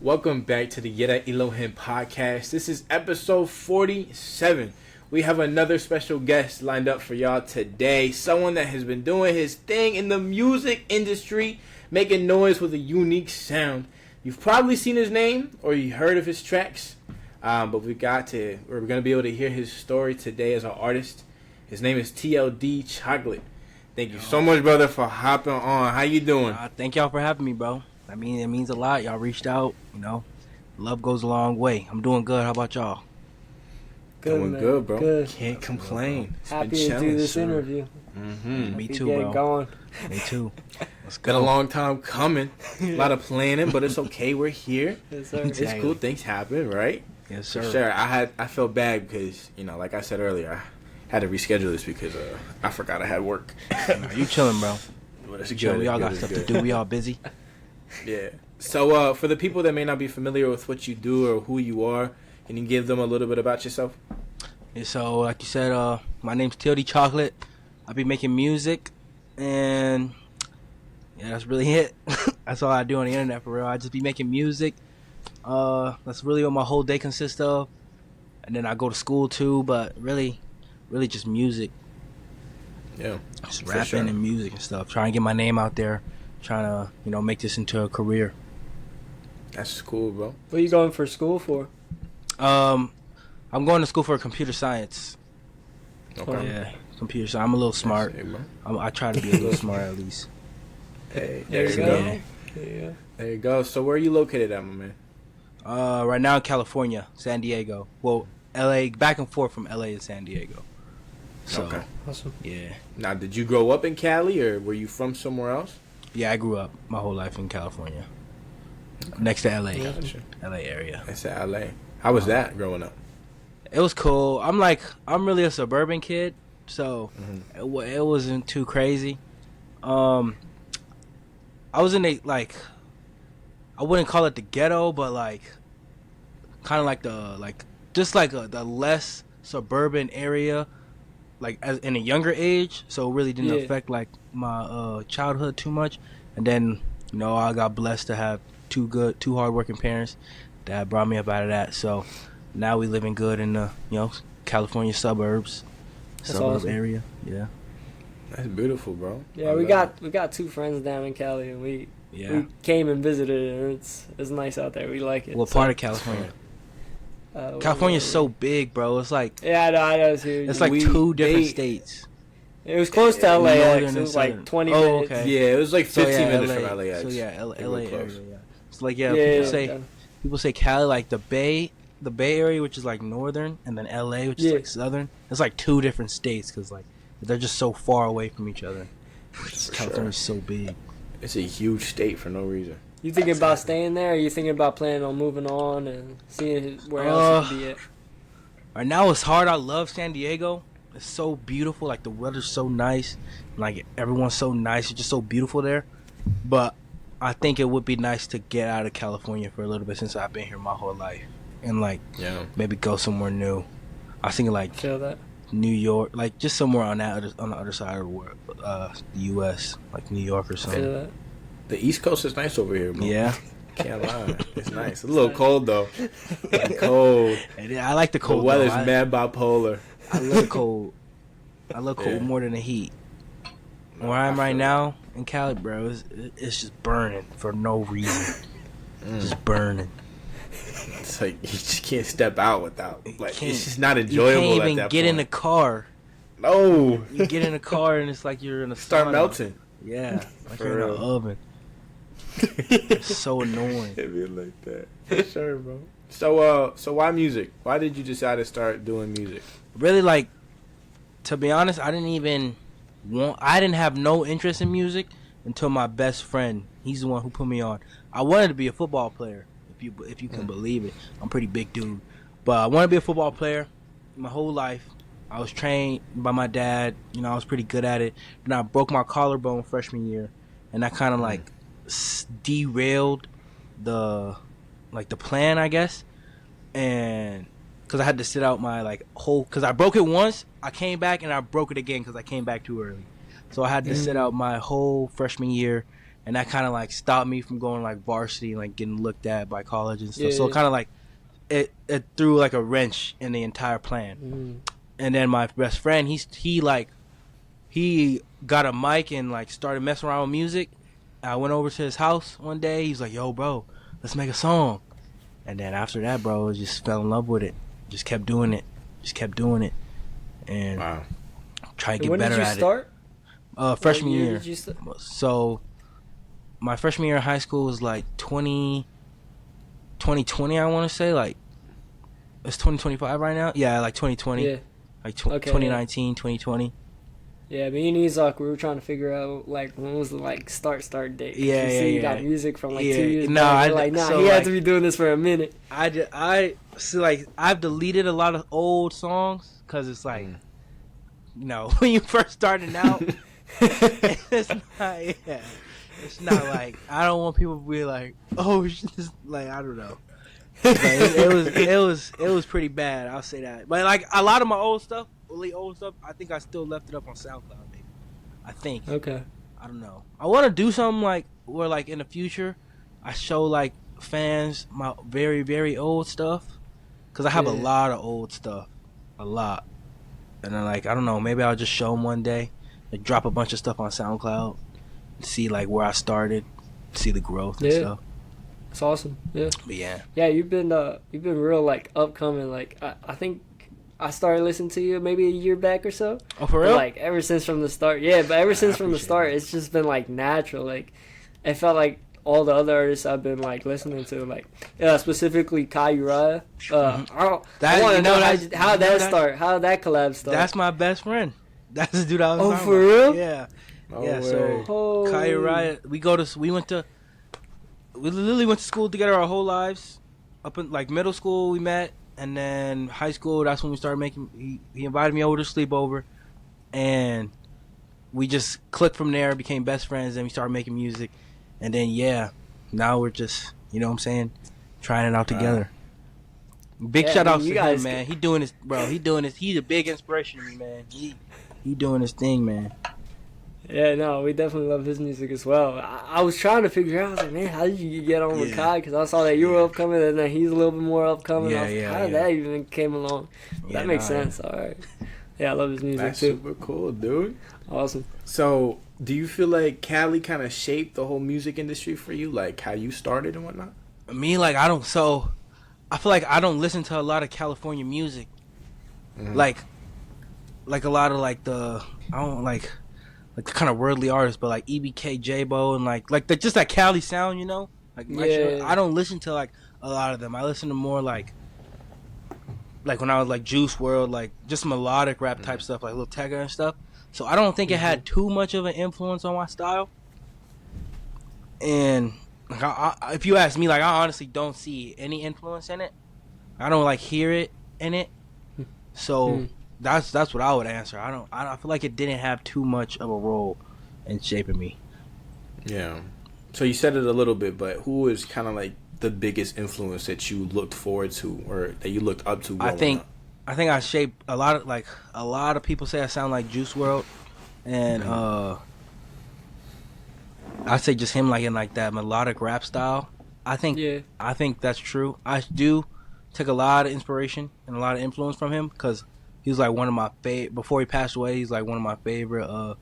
Welcome back to the Yirat Elohim podcast. This is episode 47. We have another special guest lined up for y'all today. Someone that has been doing his thing in the music industry, making noise with a unique sound. You've probably seen his name or you heard of his tracks, but we're going to be able to hear his story today as an artist. His name is TLD Chocolate. Thank you so much, brother, for hopping on. How you doing? Thank y'all for having me, bro. I mean, it means a lot. Y'all reached out, Love goes a long way. I'm doing good. How about y'all? Doing good, bro. Good. Can't complain. Happy to do this interview. Mm-hmm. Me too, bro. Going. Me too. It's been a long time coming. A lot of planning, but it's okay. We're here. Yes, sir. It's cool. Things happen, right? Yes, sir. For sure. I felt bad because, like I said earlier, I had to reschedule this because I forgot I had work. No, you chilling, bro. But it's You good. chilling. We all It's got good. stuff It's to good. do. We all busy. Yeah. So for the people that may not be familiar with what you do or who you are, can you give them a little bit about yourself? Yeah, so, like you said, my name's TLD Chocolate. I be making music, and yeah, that's really it. That's all I do on the internet, for real. I just be making music. That's really what my whole day consists of. And then I go to school, too, but really just music. Yeah. Just for rapping sure. and music and stuff. Trying to get my name out there. Trying to, make this into a career. That's cool, bro. What are you going for school for? I'm going to school for computer science. Okay. Yeah, computer science. I'm a little smart. Hey, bro. I try to be a little smart at least. Hey, There you go. go. Yeah. Yeah. There you go. So where are you located at, my man? Right now in California, San Diego. Well, LA, back and forth from LA to San Diego. So, Okay. Awesome. yeah. Now, did you grow up in Cali or were you from somewhere else? Yeah, I grew up my whole life in California. Next to LA. Gotcha. LA area. That's at LA. How was that growing up? It was cool. I'm really a suburban kid, so it wasn't too crazy. I was in I wouldn't call it the ghetto, but kind of the less suburban area, as in a younger age. So it really didn't affect my childhood too much. And then I got blessed to have two hardworking parents that brought me up out of that. So now we living good in the California suburbs, awesome. area. Yeah. That's beautiful, bro. Yeah, we got two friends down in Cali, and we came and visited, and it's nice out there. We like it. What part of California? California's so big, bro. It's like I know too. it's like two different states. It was close to LAX. Northern It and was southern. like 20 Oh, minutes. okay. Yeah, it was like 15 So, minutes LA, from LAX. So yeah, They LA were area. close. Yeah. It's like people yeah. say Cali like the Bay Area, which is like northern, and then LA, which is like southern. It's like two different states because they're just so far away from each other. California's so big. It's a huge state for no reason. You thinking about staying there, or you thinking about planning on moving on and seeing where else you could be at? Right now it's hard. I love San Diego. It's so beautiful. Like the weather's so nice. Like everyone's so nice. It's just so beautiful there. But I think it would be nice to get out of California for a little bit since I've been here my whole life, and maybe go somewhere new. I was thinking Feel that? New York, just somewhere on the other side of the world, the U.S., like New York or something. Feel that? The East Coast is nice over here, bro. Yeah. Can't lie. It's nice. It's a little cold, though. It's cold. And I like the The cold. weather's though. mad bipolar. I love cold. I love cold Yeah. more than the heat. Where I am right now in Cali, bro, it's just burning for no reason. Just burning. It's like you just can't step out without. It's just not You enjoyable can't at even that get in the point. car. No. You get in the car and it's like you're in a Start sauna. melting. Yeah, like For you're in an real. oven. It's so annoying. It be like that. For sure, bro. So why music? Why did you decide to start doing music? Really, to be honest, I didn't have no interest in music until my best friend. He's the one who put me on. I wanted to be a football player, if you can believe it. I'm a pretty big dude, but I wanted to be a football player my whole life. I was trained by my dad. I was pretty good at it. Then I broke my collarbone freshman year, and that kind of derailed the plan, I guess. And because I had to sit out my because I broke it once, I came back and I broke it again because I came back too early. So I had to sit out my whole freshman year, and that kind of like stopped me from going like varsity and like getting looked at by college and stuff. So kind of like it threw like a wrench in the entire plan. And then my best friend, he got a mic and like started messing around with music. I went over to his house one day. He's like, "Yo, bro, let's make a song." And then after that, bro, I just fell in love with it. Just kept doing it. And try to get better at it. When did you start? Freshman year. Did you so my freshman year in high school was like 2020, I want to say. Like, it's 2025 right now? Yeah, like 2020. Yeah. Like 2019, 2020. Yeah, me and Isaac, we were trying to figure out like when was the like start date. Yeah, you got music from like 2 years back. He had to be doing this for a minute. I see, like I've deleted a lot of old songs because it's like, when you first starting out, it's not like I don't want people to be like, oh, like I don't know. Like, it was pretty bad. I'll say that. But like a lot of my old stuff, I think I still left it up on SoundCloud. Maybe I think. Okay. I don't know. I want to do something like where like in the future, I show like fans my very very old stuff, because I have a lot of old stuff, a lot. And then like I don't know, maybe I'll just show them one day, like drop a bunch of stuff on SoundCloud, and see like where I started, see the growth and stuff. It's awesome. Yeah. But yeah, you've been real like upcoming. Like I think I started listening to you maybe a year back or so. Oh, for real? But, like ever since from the start. Yeah, but ever since from the start, it's just been like natural. Like it felt like all the other artists I've been like listening to, like specifically Yirat. I want to know how that start, how that collab started. That's my best friend. That's the dude I was talking for real? Yeah. No yeah. way. So Yirat, we literally went to school together our whole lives. Up in like middle school we met, and then high school, that's when we started making. He invited me over to sleepover, and we just clicked from there, became best friends, and we started making music. And then now we're just, you know what I'm saying, trying it out together. Big shout out to him, man. He doing this, bro. He's a big inspiration to me, man. He doing his thing, man. Yeah, no, we definitely love his music as well. I was trying to figure out, I was like, man, how did you get on with Kai? Because I saw that you were upcoming, and then he's a little bit more upcoming. How did that even came along? That makes sense. All right. Yeah, I love his music too. That's super cool, dude. Awesome. So, do you feel like Cali kind of shaped the whole music industry for you, like how you started and whatnot? Me, like I feel like I don't listen to a lot of California music, like a lot of like the the kind of worldly artists, but like EBK, J-Bo, and like just that Cali sound, you know. Like I don't listen to like a lot of them. I listen to more like when I was like Juice WRLD, like just melodic rap type stuff, like Lil Tecca and stuff. So I don't think it had too much of an influence on my style. And like, if you ask me, like I honestly don't see any influence in it. I don't like hear it in it. So that's what I would answer. I feel like it didn't have too much of a role in shaping me. Yeah. So you said it a little bit, but who is kind of like the biggest influence that you looked forward to or that you looked up to? I think I shaped a lot of people say I sound like Juice WRLD, and I say just him like in like that melodic rap style. I think that's true. I do take a lot of inspiration and a lot of influence from him because he was like one of my before he passed away. He's like one of my favorite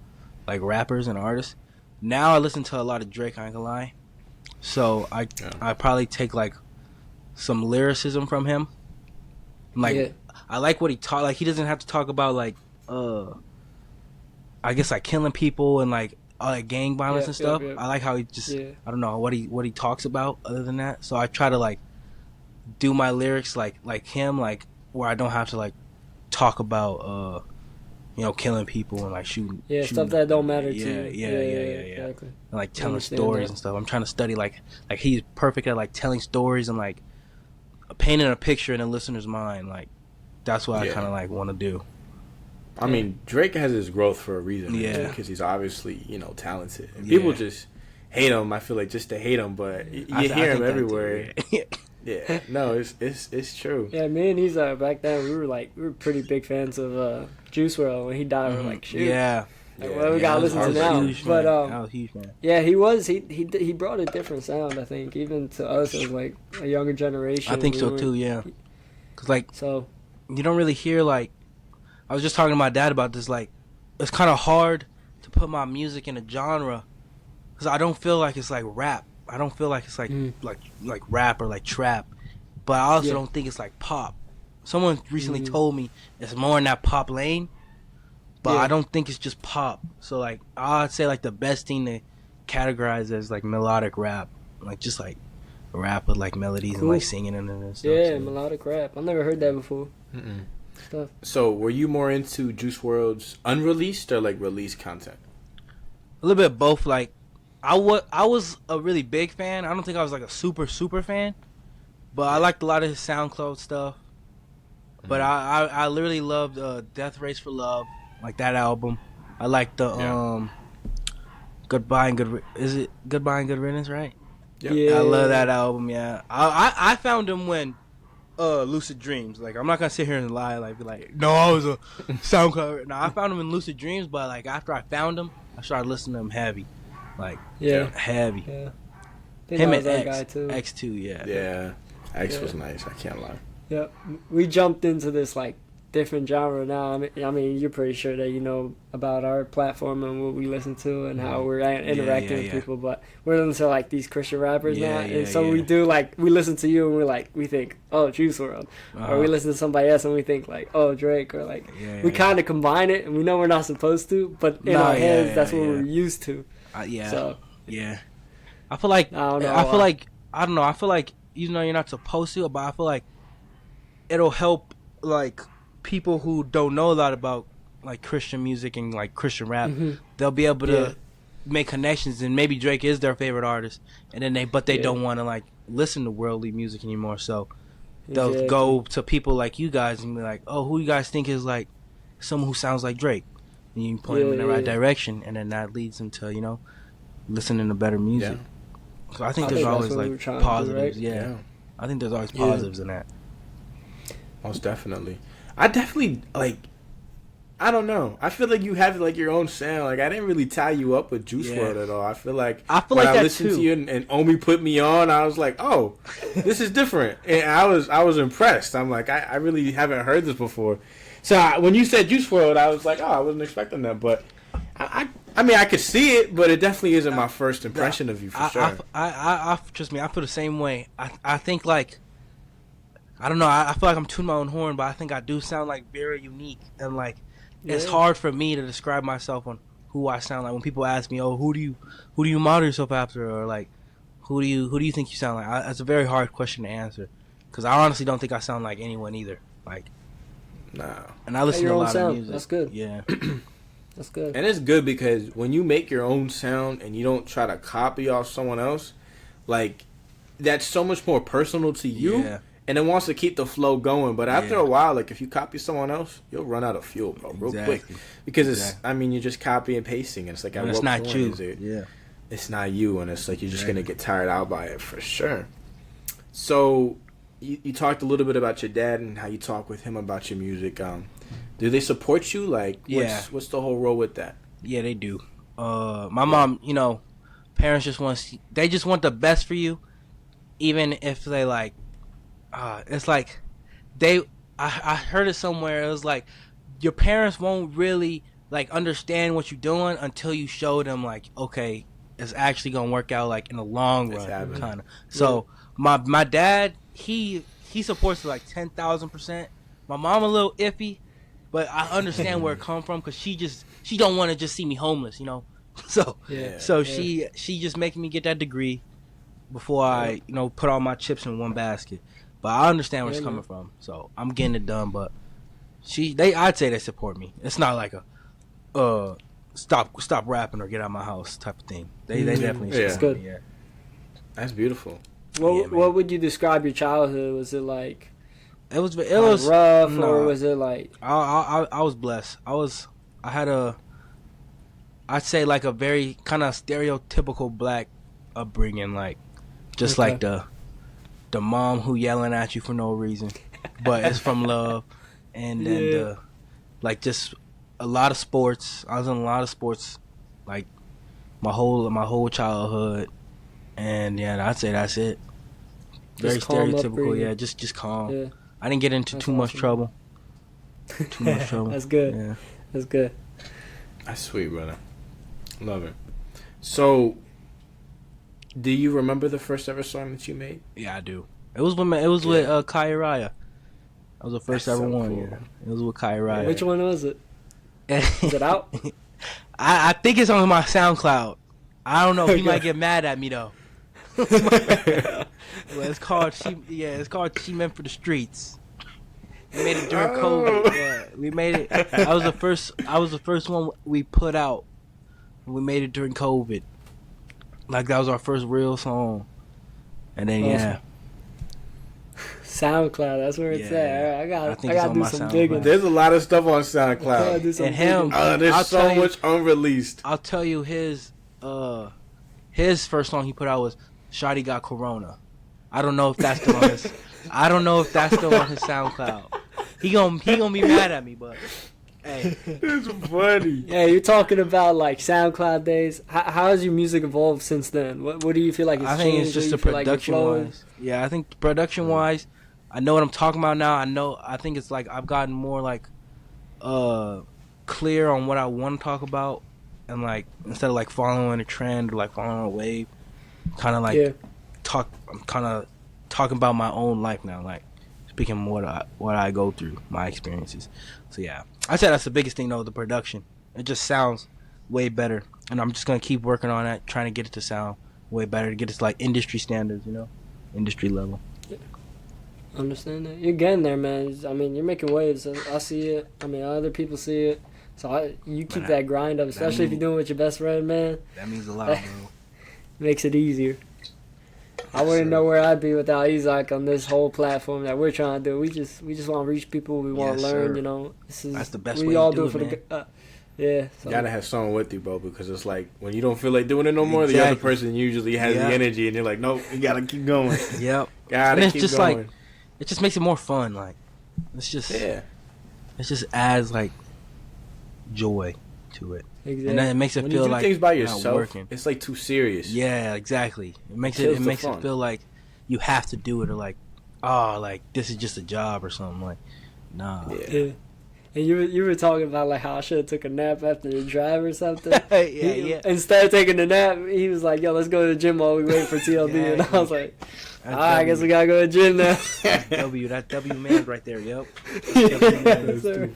like rappers and artists. Now I listen to a lot of Drake. I ain't gonna lie. So I probably take like some lyricism from him. Like I like what he talk. Like he doesn't have to talk about like I guess like killing people and like all that gang violence and stuff. I like how he just I don't know what he talks about other than that. So I try to like do my lyrics like him, like where I don't have to like talk about killing people and like shooting stuff that don't matter to you. Exactly. And like telling stories and stuff. I'm trying to study like he's perfect at like telling stories and like painting a picture in a listener's mind. Like that's what I kind of like want to do. I mean, Drake has his growth for a reason. Because he's obviously talented. And people just hate him. I feel like just to hate him, but you hear him everywhere. Yeah, no, it's true. Yeah, me and he's back then we were pretty big fans of Juice WRLD when he died. We're like, shoot. Yeah, Like, what we gotta listen to now. Huge, but I was huge, man. Yeah, he brought a different sound. I think even to us as like a younger generation. I think so too. Yeah, cause like you don't really hear like. I was just talking to my dad about this. Like, it's kind of hard to put my music in a genre, cause I don't feel like it's like rap. I don't feel like it's like like rap or like trap, but I also don't think it's like pop. Someone recently told me it's more in that pop lane, but I don't think it's just pop. So like I'd say like the best thing to categorize as like melodic rap, like just like rap with like melodies and like singing and stuff. Yeah, so. Melodic rap. I've never heard that before. Stuff. So were you more into Juice WRLD's unreleased or like released content? A little bit of both. Like I was a really big fan. I don't think I was like a super fan, but I liked a lot of his SoundCloud stuff. But I literally loved Death Race for Love, like that album. I liked the Goodbye and Good Riddance, right? Yeah, I love that album. Yeah, I found him when Lucid Dreams. Like I'm not gonna sit here and lie, like be like, no, I was a SoundCloud. No, I found him in Lucid Dreams, but like after I found him, I started listening to him heavy, like heavy. Yeah. Him and X2, yeah. X was nice. I can't lie. Yeah, we jumped into this like different genre now. I mean, you're pretty sure that you know about our platform and what we listen to and how we're interacting with people. But we're listening to like these Christian rappers now, and so we do like we listen to you and we're like we think Juice WRLD, or we listen to somebody else and we think like Drake, or like we kind of combine it and we know we're not supposed to, but in our heads that's what we're used to. So I feel like I don't know. I feel like you know you're not supposed to, but I feel like it'll help like people who don't know a lot about like Christian music and like Christian rap. They'll be able to make connections, and maybe Drake is their favorite artist, and then they don't want to like listen to worldly music anymore, so they'll go to people like you guys and be like, who you guys think is like someone who sounds like Drake, and you point them in the right direction, and then that leads them to, you know, listening to better music. So I think there's always like positives. I think there's always positives in that. Most definitely. I definitely like. I don't know. I feel like you have like your own sound. Like I didn't really tie you up with Juice WRLD at all. I feel like when I listened to you and Omi put me on, I was like, oh, this is different, and I was impressed. I'm like, I really haven't heard this before. So when you said Juice WRLD, I was like, I wasn't expecting that. But I mean, I could see it, but it definitely isn't my first impression of you for sure. I trust me. I feel the same way. I think like. I don't know. I feel like I'm tooting my own horn, but I think I do sound like very unique, and like it's hard for me to describe myself on who I sound like. When people ask me, who do you model yourself after, or like who do you think you sound like? That's a very hard question to answer, because I honestly don't think I sound like anyone either. Like, nah. And I listen to a lot of music. That's good. Yeah, that's good. And it's good because when you make your own sound and you don't try to copy off someone else, like that's so much more personal to you. Yeah. And it wants to keep the flow going, but after a while, like if you copy someone else, you'll run out of fuel, bro, real quick. Because it's, I mean, you're just copying and pasting, and it's like at what point is it? Yeah, it's not you, and it's like you're just gonna get tired out by it for sure. So, you talked a little bit about your dad and how you talk with him about your music. Do they support you? Like, what's the whole role with that? Yeah, they do. My mom, you know, parents just want the best for you, even if they like. It's like I heard it somewhere. It was like your parents won't really like understand what you're doing until you show them like, okay, it's actually gonna work out like in the long run, kind of. So my dad, he supports it like 10,000%. My mom a little iffy, but I understand where it come from, because she don't want to just see me homeless, you know. So she just making me get that degree before I, you know, put all my chips in one basket. But I understand where it's coming from, so I'm getting it done. But I'd say they support me. It's not like a stop rapping or get out of my house type of thing. They definitely support me. Yeah, that's beautiful. What would you describe your childhood? Was it like it was rough, or was it like I was blessed. I had I'd say like a very kind of stereotypical black upbringing, like just like the mom who yelling at you for no reason, but it's from love, and then like just a lot of sports. I was in a lot of sports, like my whole childhood, and yeah, I'd say that's it. Very Just calm stereotypical, upbringing. yeah. Just calm. Yeah. I didn't get into That's too much awesome. trouble. Too much trouble. That's good. Yeah. That's good. That's sweet, brother. Love it. So, do you remember the first ever song that you made? Yeah, I do. It was with Kai Raya. That was the first That's ever so one. cool. Yeah, it was with Kai Raya. Which one was it? Is it out? I think it's on my SoundCloud. I don't know. He might get mad at me though. Well, it's called She Meant for the Streets. We made it during COVID. Yeah, we made it. I was the first one we put out. We made it during COVID. Like that was our first real song. And then Awesome. SoundCloud, that's where it's Yeah. at. I I got think to it's on do my some SoundCloud. digging. There's a lot of stuff on I gotta SoundCloud. do some And him. digging. There's I'll so tell you- much unreleased. I'll tell you his first song he put out was Shawty Got Corona. I don't know if that's still on his SoundCloud. He gonna be mad at me, but hey. It's funny. Yeah, you're talking about like SoundCloud days. How has your music evolved since then? What do you feel like it's I think changed? it's just What the do you feel like your production flow wise. Yeah, I think production wise, I know what I'm talking about now. I think it's like I've gotten more like clear on what I want to talk about, and like instead of like following a trend or like following a wave, kind of like Yeah. I'm kind of talking about my own life now, like speaking what I go through, my experiences. So yeah, I said that's the biggest thing though, the production. It just sounds way better, and I'm just gonna keep working on that, trying to get it to sound way better, to get it to like industry standards, industry level. Understand that? You're getting there, man. I mean, you're making waves. I see it. I mean, other people see it. So you keep that grind up, especially if you're doing it with your best friend, man. That means a lot, bro. Makes it easier. I wouldn't know where I'd be without Isaac on this whole platform that we're trying to do. We just want to reach people. We want to Yes, learn. sir. That's the best way We to all do do it, it for man. the. Yeah. So. You gotta have someone with you, bro, because it's like when you don't feel like doing it no more, the other Exactly. person usually has the Yeah. energy, and you're like, nope, you gotta keep going. Yep. Gotta And it's keep just going. like, it just makes it more fun. Like, it just adds like joy to it, Exactly. and then it makes it when feel you do like things by you're not yourself, working. it's like too serious. Yeah, exactly. It makes Kills it the makes fun. it feel like you have to do it, or like, oh, like this is just a job or something. Like, nah. Yeah. And you were talking about like how I should have took a nap after the drive or something. Yeah. Instead of taking the nap, he was like, "Yo, let's go to the gym while we wait for TLD." Yeah, and I was like, That's I guess we gotta go to the gym now. that W man right there. Yep. Yes, sir.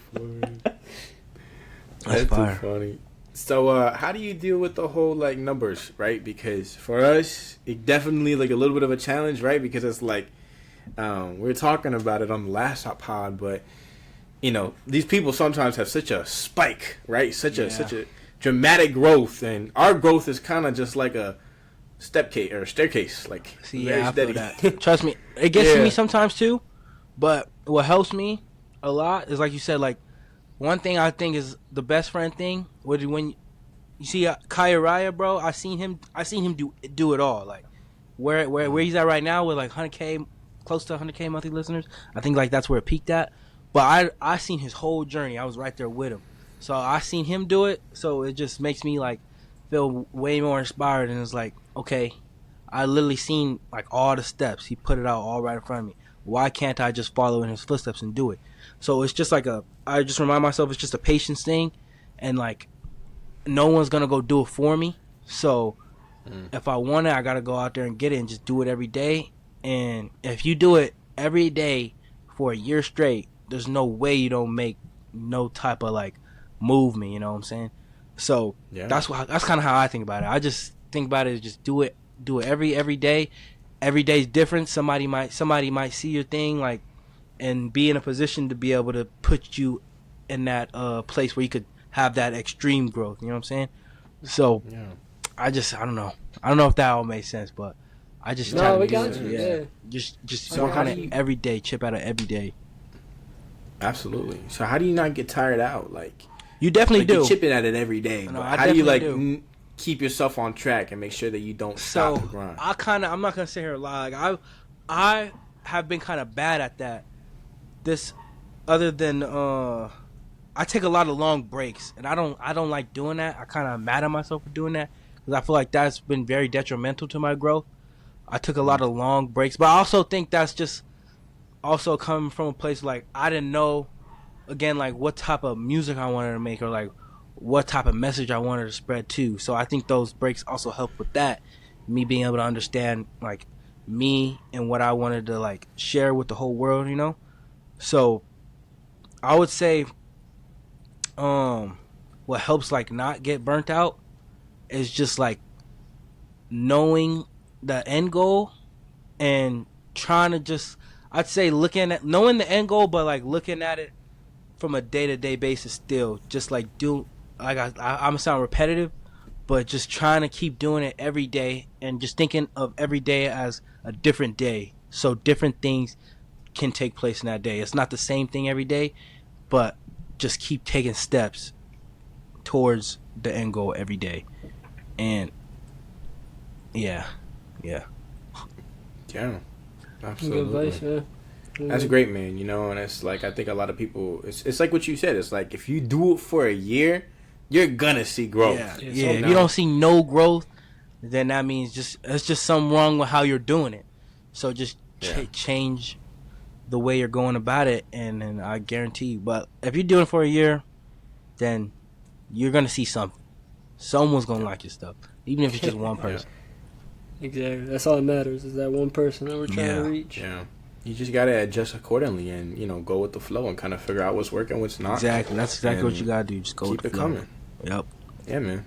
That's fire. too funny. So, how do you deal with the whole like numbers, right? Because for us, it definitely like a little bit of a challenge, right? Because it's like we were talking about it on the last pod, but these people sometimes have such a spike, right? Such a dramatic growth, and our growth is kind of just like a staircase, like See, very yeah, I feel steady. that. Trust me, it gets to Yeah. me sometimes too. But what helps me a lot is, like you said, like one thing I think is the best friend thing. When you see Kai Raya, bro, I seen him do it all. Like where he's at right now with like 100K, close to 100K monthly listeners. I think like that's where it peaked at. But I seen his whole journey. I was right there with him. So I seen him do it. So it just makes me like feel way more inspired. And it's like, okay, I literally seen like all the steps. He put it out all right in front of me. Why can't I just follow in his footsteps and do it? So it's just like I just remind myself it's just a patience thing. And like no one's going to go do it for me. So if I want it, I got to go out there and get it and just do it every day. And if you do it every day for a year straight, there's no way you don't make no type of like movement, you know what I'm saying? So that's kind of how I think about it. I just think about it as just do it every day. Every day's different. Somebody might see your thing like and be in a position to be able to put you in that place where you could have that extreme growth, you know what I'm saying? So I don't know if that all makes sense, but I just try to we do got it. you. Yeah. Just So work how on do it you- every day, chip at it every day. Absolutely. So how do you not get tired out? Like You definitely do. You're chipping at it every day. No, But I how do you like definitely keep yourself on track and make sure that you don't stop the grind? I'm not gonna sit here and lie. Like, I have been kind of bad at that. This, other than I take a lot of long breaks, and I don't like doing that. I kind of mad at myself for doing that because I feel like that's been very detrimental to my growth. I took a lot of long breaks, but I also think that's just also coming from a place like I didn't know, again, like what type of music I wanted to make or like what type of message I wanted to spread too. So I think those breaks also help with that, me being able to understand like me and what I wanted to like share with the whole world, you know. So I would say what helps like not get burnt out is just like knowing the end goal and trying to just, I'd say, knowing the end goal, but like looking at it from a day-to-day basis still, just like I'm gonna sound repetitive, but just trying to keep doing it every day and just thinking of every day as a different day, so different things can take place in that day. It's not the same thing every day, but just keep taking steps towards the end goal every day. And yeah, absolutely. Good advice, man. That's great, man. You know, and it's like I think a lot of people. It's like what you said. It's like if you do it for a year, you're gonna see growth. Yeah. If you don't see no growth, then that means it's just something wrong with how you're doing it. So just change the way you're going about it, and then I guarantee you. But if you're doing it for a year, then you're gonna see something. Someone's gonna like your stuff, even if it's just one person. Exactly. That's all that matters, is that one person that we're trying to reach. Yeah. You just gotta adjust accordingly, and go with the flow and kind of figure out what's working, what's not. Exactly. That's exactly what you gotta do. Just go with the flow. Keep it coming. Yep. Yeah, man.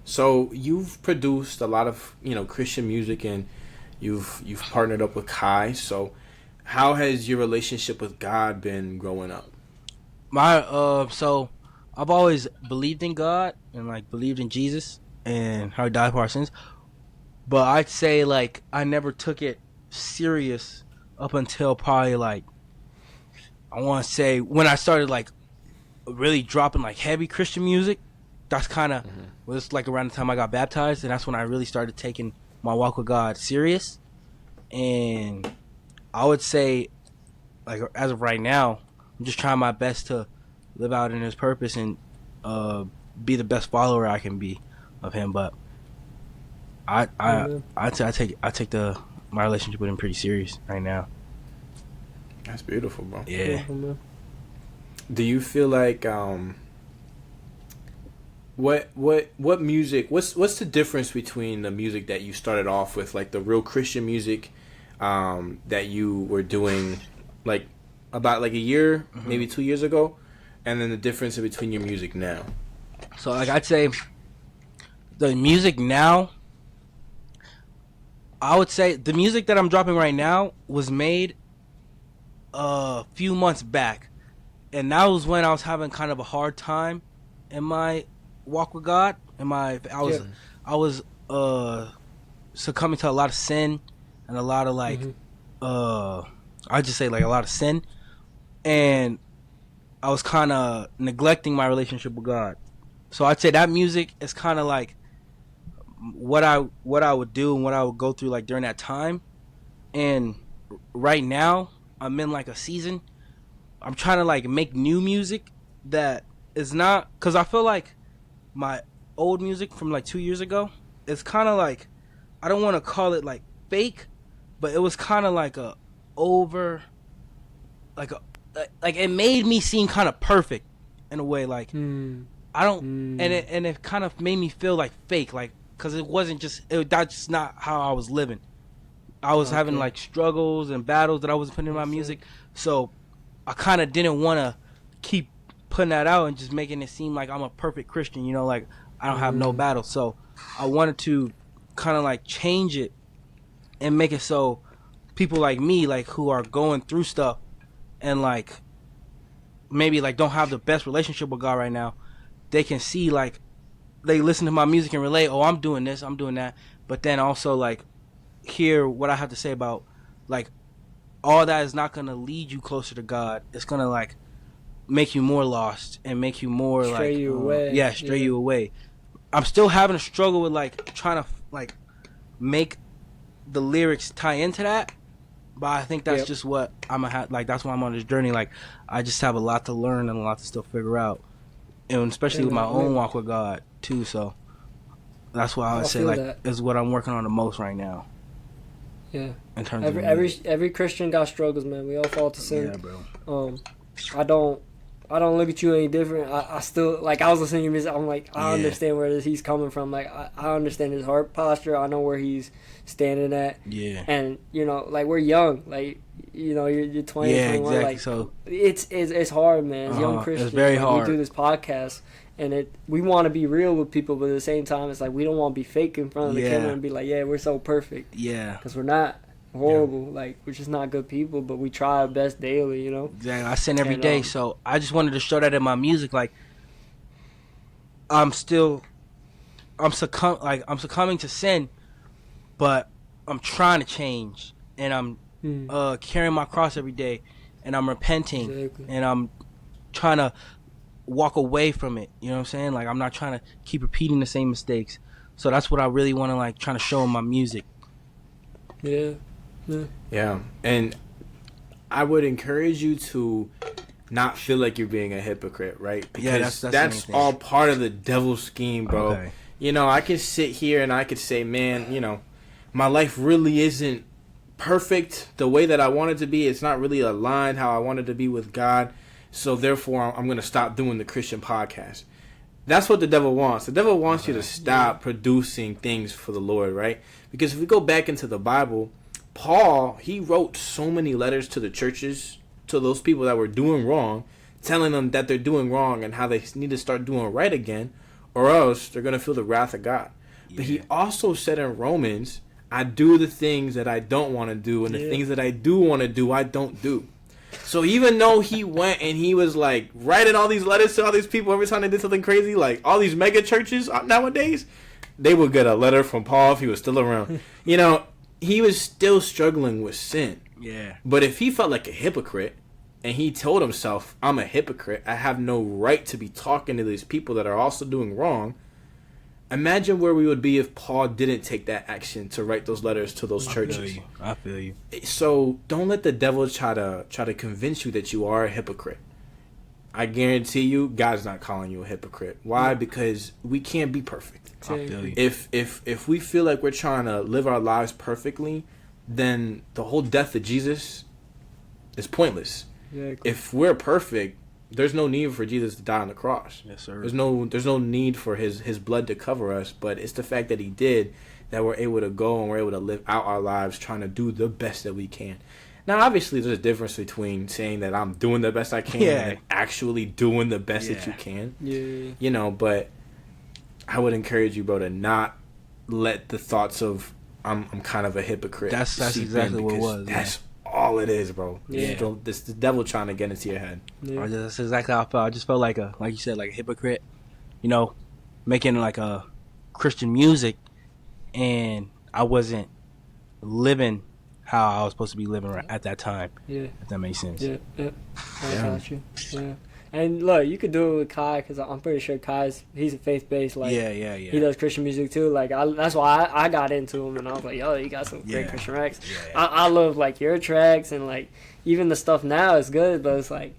So you've produced a lot of Christian music, and you've partnered up with Kai. So how has your relationship with God been growing up? So I've always believed in God and like believed in Jesus and how He died for our sins, but I'd say like I never took it serious up until probably like I want to say when I started like really dropping like heavy Christian music. That's kind of was like around the time I got baptized, and that's when I really started taking my walk with God serious. And I would say, like as of right now, I'm just trying my best to live out in His purpose and be the best follower I can be of Him. But I take my relationship with Him pretty serious right now. That's beautiful, bro. Yeah. Do you feel like what music? What's the difference between the music that you started off with, like the real Christian music, that you were doing, like about like a year, maybe 2 years ago, and then the difference in between your music now? So like I'd say the music now, I would say the music that I'm dropping right now was made a few months back, and that was when I was having kind of a hard time in my walk with God. I was succumbing to a lot of sin and a lot of like I just say like a lot of sin, and I was kind of neglecting my relationship with God. So I'd say that music is kind of like what I would do and what I would go through like during that time. And right now I'm in like a season. I'm trying to like make new music that is not, because I feel like my old music from like 2 years ago, it's kind of like, I don't want to call it like fake, but it was kind of like a over, like it made me seem kind of perfect in a way, like I don't, and it kind of made me feel like fake, like, because it wasn't that's just not how I was living. I was having like struggles and battles that I was putting in my music, so I kind of didn't want to keep putting that out and just making it seem like I'm a perfect Christian, you know, like I don't have no battles. So I wanted to kind of like change it and make it so people like me, like who are going through stuff and like maybe like don't have the best relationship with God right now, they can see, like, they listen to my music and relate, oh, I'm doing this, I'm doing that, but then also like hear what I have to say about, like, all that is not gonna lead you closer to God. It's gonna like make you more lost and make you more stray like you away. Stray you away. I'm still having a struggle with like trying to like make the lyrics tie into that, But I think that's just what I'm like. That's why I'm on this journey. Like, I just have a lot to learn and a lot to still figure out, and especially with my own walk with God too. So that's why I would say like is what I'm working on the most right now. Yeah. In terms of every Christian got struggles, man. We all fall to sin. Yeah, bro. I don't look at you any different. I still, like, I was listening to your music. I'm like, I understand where he's coming from. Like, I understand his heart posture. I know where he's standing at. Yeah. And, you know, like, we're young. Like, you know, you're 20, 21. Exactly. Like, so it's hard, man. As young Christians, it's very hard. We do this podcast, and we want to be real with people, but at the same time, it's like we don't want to be fake in front of the camera and be like, yeah, we're so perfect. Yeah. Because we're not. Horrible, like we're just not good people, but we try our best daily, you know. Exactly, I sin every day, so I just wanted to show that in my music. Like, I'm succumbing to sin, but I'm trying to change, and I'm carrying my cross every day, and I'm repenting, and I'm trying to walk away from it. You know what I'm saying? Like, I'm not trying to keep repeating the same mistakes. So that's what I really want to like trying to show in my music. Yeah. Yeah, and I would encourage you to not feel like you're being a hypocrite, right? Because that's all part of the devil's scheme, bro. Okay. You know, I could sit here and I could say, man, you know, my life really isn't perfect the way that I want it to be. It's not really aligned how I want it to be with God. So therefore, I'm going to stop doing the Christian podcast. That's what the devil wants. The devil wants you to stop producing things for the Lord, right? Because if we go back into the Bible, Paul, he wrote so many letters to the churches, to those people that were doing wrong, telling them that they're doing wrong and how they need to start doing right again, or else they're going to feel the wrath of God. Yeah. But he also said in Romans, I do the things that I don't want to do, and the things that I do want to do, I don't do. So even though he went and he was like writing all these letters to all these people every time they did something crazy, like all these mega churches nowadays, they would get a letter from Paul if he was still around. You know, he was still struggling with sin. Yeah. But if he felt like a hypocrite and he told himself, I'm a hypocrite, I have no right to be talking to these people that are also doing wrong, imagine where we would be if Paul didn't take that action to write those letters to those churches. I feel you. So don't let the devil try to convince you that you are a hypocrite. I guarantee you, God's not calling you a hypocrite. Why? Because we can't be perfect. I feel you. If we feel like we're trying to live our lives perfectly, then the whole death of Jesus is pointless. Yeah, cool. If we're perfect, there's no need for Jesus to die on the cross. Yes, sir. There's no need for his blood to cover us, but it's the fact that he did that we're able to go and we're able to live out our lives trying to do the best that we can. Now, obviously, there's a difference between saying that I'm doing the best I can and actually doing the best that you can. Yeah. You know, but I would encourage you, bro, to not let the thoughts of I'm kind of a hypocrite. That's exactly what it was. That's all it is, bro. Yeah. This the devil trying to get into your head. Yeah. That's exactly how I felt. I just felt like like you said, like a hypocrite. You know, making like a Christian music, and I wasn't living how I was supposed to be living at that time. Yeah. If that makes sense. Yeah. I got you. Yeah. And look, you could do it with Kai, because I'm pretty sure he's a faith-based. Like, he does Christian music too. Like, that's why I got into him, and I was like, yo, you got some great Christian tracks. Yeah. I love like your tracks, and like even the stuff now is good, but it's like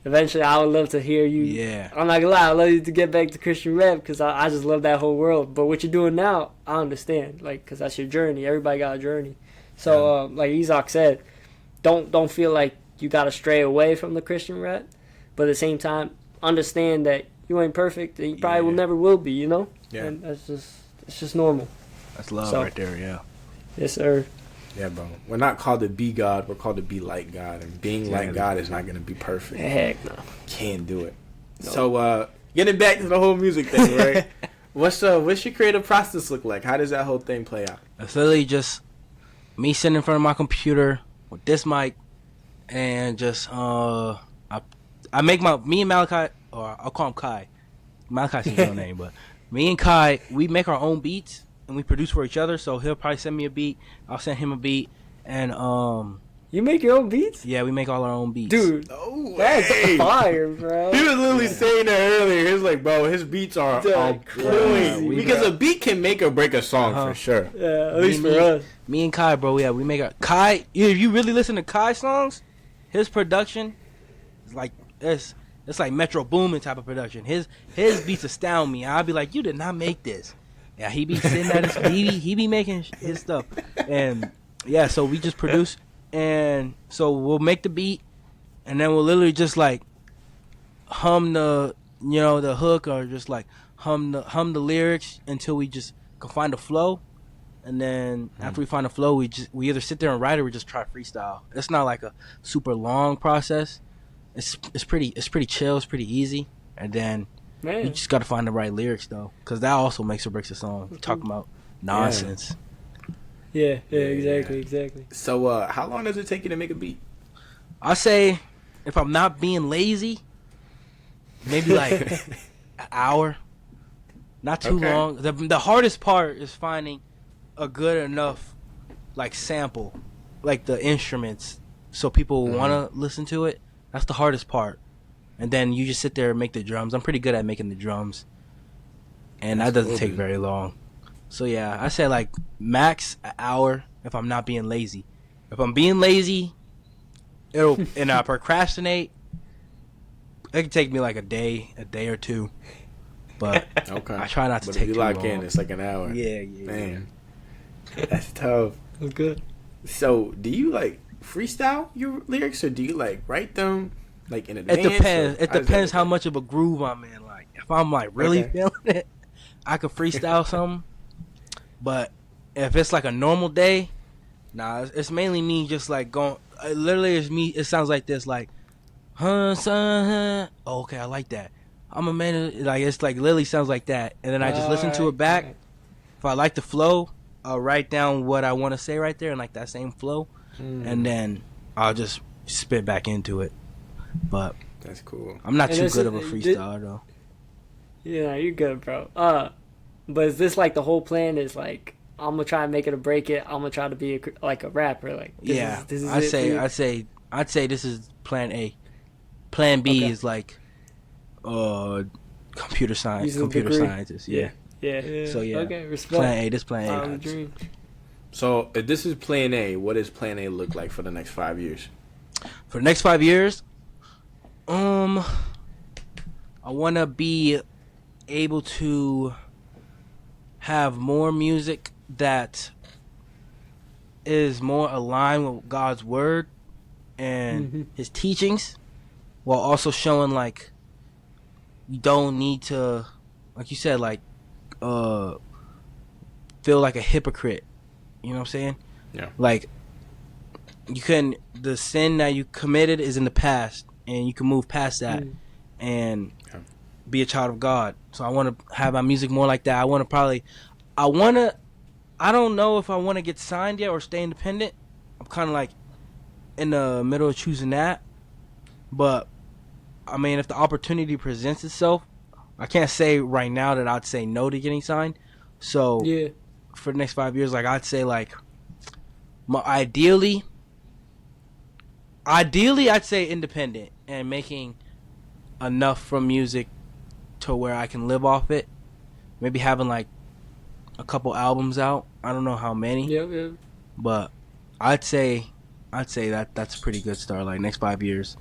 eventually I would love to hear you. Yeah. I'm not gonna lie, I love you to get back to Christian rap, because I just love that whole world. But what you're doing now, I understand, like, because that's your journey. Everybody got a journey. So like Isaac said, don't feel like you gotta stray away from the Christian rap. But at the same time, understand that you ain't perfect, and you probably will never will be, you know? Yeah. And it's just normal. That's love right there, yeah. Yes, sir. Yeah, bro. We're not called to be God. We're called to be like God. And being like God is not going to be perfect. Heck no. Can't do it. No. So, getting back to the whole music thing, right? What's your creative process look like? How does that whole thing play out? It's literally just me sitting in front of my computer with this mic and just, I make me and Malachi, or I'll call him Kai. Malachi's his real name, but me and Kai, we make our own beats and we produce for each other. So he'll probably send me a beat, I'll send him a beat, and You make your own beats? Yeah, we make all our own beats. Dude, that's fire, bro. He was literally saying that earlier. He was like, bro, his beats are crazy. Because a beat can make or break a song for sure. Yeah, at least for us. Me and Kai, bro, we make a... Kai, if you really listen to Kai songs, his production is like... It's like Metro Boomin type of production. His beats astound me. I'll be like, you did not make this. Yeah, he be sitting at his... He be making his stuff. And, yeah, so we just produce... And so we'll make the beat, and then we'll literally just like hum the hook, or just like hum the lyrics until we just can find a flow. And then after we find a flow, we either sit there and write, or we just try freestyle. It's not like a super long process. It's pretty chill. It's pretty easy. And then you just got to find the right lyrics though, because that also makes or breaks a song. We're talking about nonsense. Yeah, exactly. So, how long does it take you to make a beat? I say, if I'm not being lazy, maybe like an hour. Not too long. The hardest part is finding a good enough like sample, like the instruments, so people want to listen to it. That's the hardest part. And then you just sit there and make the drums. I'm pretty good at making the drums, and that doesn't take very long. So yeah, I say like max an hour if I'm not being lazy. If I'm being lazy, and I procrastinate, it can take me like a day or two. But I try not to take too long. But if you lock in, it's like an hour. Yeah. Man, that's tough. That's good. So, do you like freestyle your lyrics, or do you like write them like in advance? It depends. It depends how much of a groove I'm in. Like if I'm like really feeling it, I could freestyle something. But if it's like a normal day, it's mainly me just like going. Literally, it's me. It sounds like this, like, son. Oh, okay, I like that. I'm a man. Like it's like literally sounds like that, and then I just listen to it back. Right. If I like the flow, I'll write down what I want to say right there, and like that same flow, and then I'll just spit back into it. But that's cool. I'm not too good of a freestyler though. Yeah, you're good, bro. But is this like the whole plan? Is like I'm gonna try and make it or break it. I'm gonna try to be like a rapper. Like this is I'd say this is plan A. Plan B is like computer scientist. Yeah. So yeah. Okay, respect. Plan A. This plan A. Dream. So if this is plan A, what does plan A look like for the next 5 years? For the next 5 years, I wanna be able to have more music that is more aligned with God's word and his teachings, while also showing like you don't need to, like you said, like feel like a hypocrite. You know what I'm saying? Yeah. Like the sin that you committed is in the past, and you can move past that and be a child of God. So I want to have my music more like that. I don't know if I want to get signed yet or stay independent. I'm kind of like in the middle of choosing that. But I mean, if the opportunity presents itself, I can't say right now that I'd say no to getting signed. So for the next 5 years, like I'd say like ideally I'd say independent and making enough from music to where I can live off it. Maybe having like a couple albums out. I don't know how many. Yeah. But I'd say that's a pretty good start. Like next 5 years,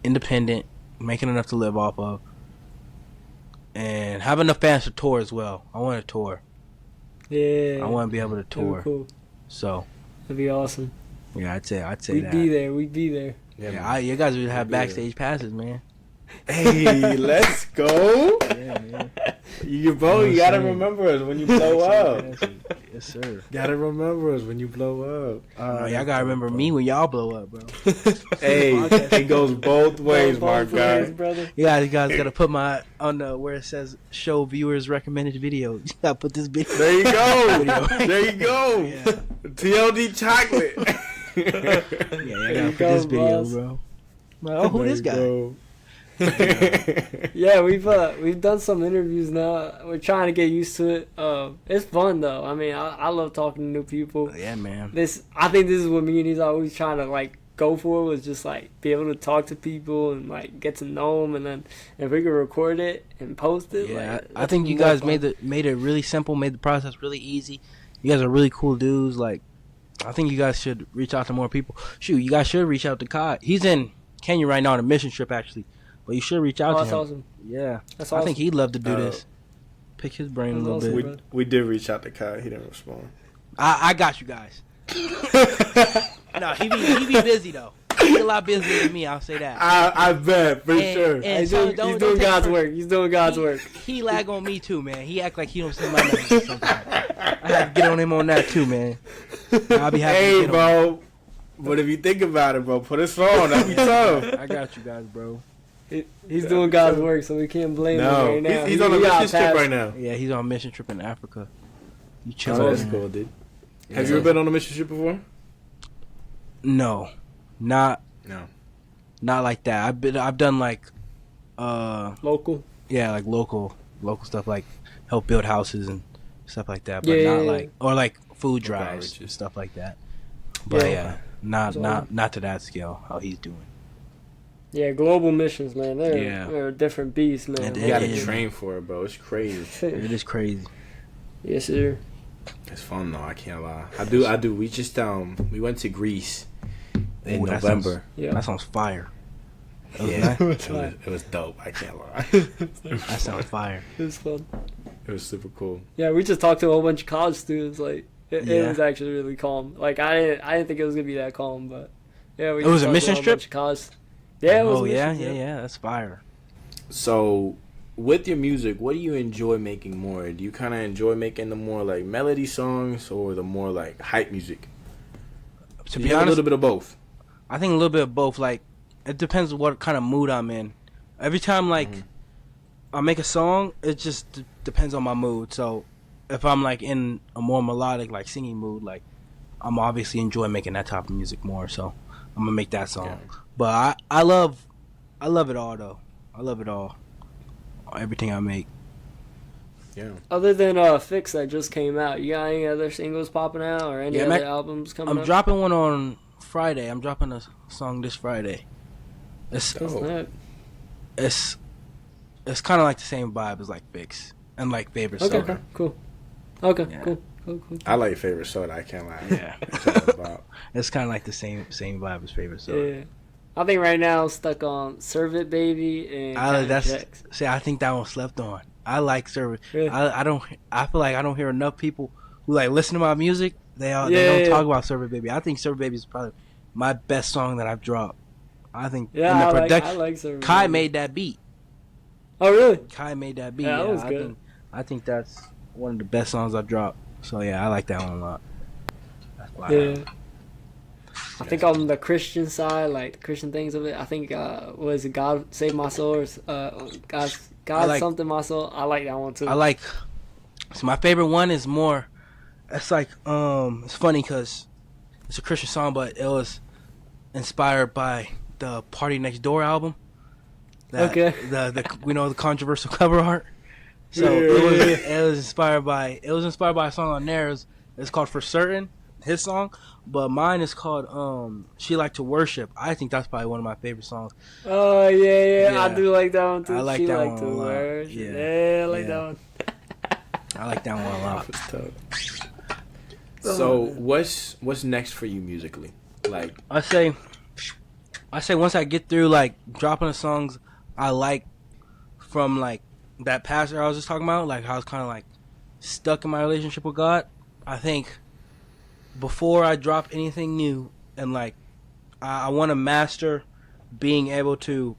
independent, making enough to live off of, and having enough fans to tour as well. I want to tour. Yeah. I want to be able to tour. That'd be cool. So that'd be awesome. Yeah, I'd say we'd that. We'd be there. Yeah, you guys would have backstage passes, man. Hey, let's go. Yeah, man. You gotta remember us when you blow up. Yes, sir. Gotta remember us when you blow up. Y'all gotta remember me when y'all blow up, bro. Hey, it goes both ways, my guy. Brother. Yeah, you guys gotta put on the where it says show viewers recommended video. You gotta put this video. There you go. There you go. Yeah. TLD Chocolate. Yeah, you gotta put this video, bro. Like, who this guy? Yeah, we've done some interviews now. We're trying to get used to it. It's fun though. I mean, I love talking to new people. Yeah, man. I think this is what me and he's always trying to like go for was just like be able to talk to people and like get to know them, and then if we could record it and post it. Yeah, like, I think you guys made it really simple, made the process really easy. You guys are really cool dudes. Like, I think you guys should reach out to more people. Shoot, you guys should reach out to Kai. He's in Kenya right now on a mission trip actually, but you should reach out to him. That's awesome. Yeah, that's awesome. I think he'd love to do this. Pick his brain a little bit. We did reach out to Kai. He didn't respond. I got you guys. No, he be busy though. He's a lot busier than me. I'll say that. I bet for sure. And he's doing God's work. He's doing God's work. He lag on me too, man. He act like he don't see my messages sometimes. I have to get on him on that too, man. I'll be happy. Hey, bro. But if you think about it, bro, put us on. That'd be tough. I got you guys, bro. He's doing God's work, so we can't blame him right now. He's on a mission trip right now. Yeah, he's on a mission trip in Africa. You chill. Oh, that's cool, dude. Yeah. Have you ever been on a mission trip before? No, not like that. I've done like local. Yeah, like local stuff, like help build houses and stuff like that. But not like or like food drives and stuff like that. But not to that scale. How he's doing. Yeah, global missions, man. They're a different beast, man. You gotta train for it, bro. It's crazy. It is crazy. Yes, sir. It's fun though. I can't lie. I do. We just we went to Greece in November. That sounds fire. It was dope. I can't lie. That sounds fire. It was fun. It was super cool. Yeah, we just talked to a whole bunch of college students. Like it was actually really calm. Like I didn't think it was gonna be that calm, but yeah, it was a mission trip. Yeah, it was. Oh yeah, that's fire. So, with your music, what do you enjoy making more? Do you kind of enjoy making the more like melody songs or the more like hype music? To be honest, a little bit of both. I think a little bit of both. Like, it depends what kind of mood I'm in. Every time I make a song, it just depends on my mood. So, if I'm like in a more melodic, like singing mood, like I'm obviously enjoy making that type of music more. So, I'm gonna make that song. Yeah. But I love it all though. I love it all. Everything I make. Yeah. Other than Fix that just came out, you got any other singles popping out or any other albums coming out? I'm dropping one on Friday. I'm dropping a song this Friday. It's kind of like the same vibe as like Fix and like Favorite Soda. Okay, cool. Okay, cool. I like Favorite Soda. I can't lie. Yeah. It's kind of like the same vibe as Favorite Soda. Yeah. I think right now I'm stuck on Serve It Baby and I think that one slept on. I like Serve It. Really? I feel like I don't hear enough people who like listen to my music. They don't talk about Serve It Baby. I think Serve It Baby is probably my best song that I've dropped. I think in the production. I like Serve It Kai Baby. Made that beat. Oh really? Kai made that beat. Yeah, that was good. I think that's one of the best songs I've dropped. So yeah, I like that one a lot. That's why. Yeah. I think on the Christian side, like the Christian things of it, I think was it God Save My Soul or God Something My Soul. I like that one too. So my favorite one is more. It's like it's funny because it's a Christian song, but it was inspired by the Party Next Door album. The controversial cover art. So it was inspired by a song on there. It's called For Certain, his song, but mine is called She Like to Worship. I think that's probably one of my favorite songs. Oh yeah. I do like that one too. I like She that like to one a lot. worship. Yeah, I like that one. I like that one a lot. So what's next for you musically? Like I say once I get through like dropping the songs I like from like that past era I was just talking about, like how I was kind of like stuck in my relationship with God. I think before I drop anything new, and like I want to master being able to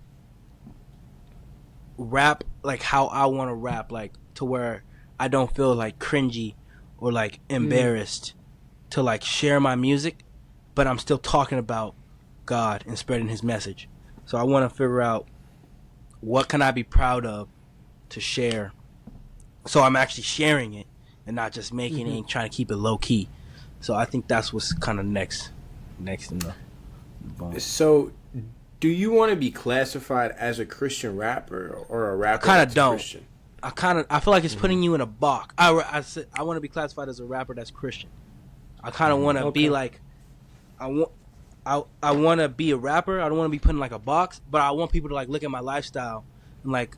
rap like how I want to rap, like to where I don't feel like cringy or like embarrassed to like share my music, but I'm still talking about God and spreading his message. So I want to figure out what can I be proud of to share, so I'm actually sharing it and not just making it and trying to keep it low key. So I think that's what's kind of next in the bone. So do you want to be classified as a Christian rapper or a rapper kind of don't Christian? I feel like it's putting you in a box. I want to be classified as a rapper that's Christian. I kind of want to be like, I want to be a rapper. I don't want to be put in like a box, but I want people to like look at my lifestyle and like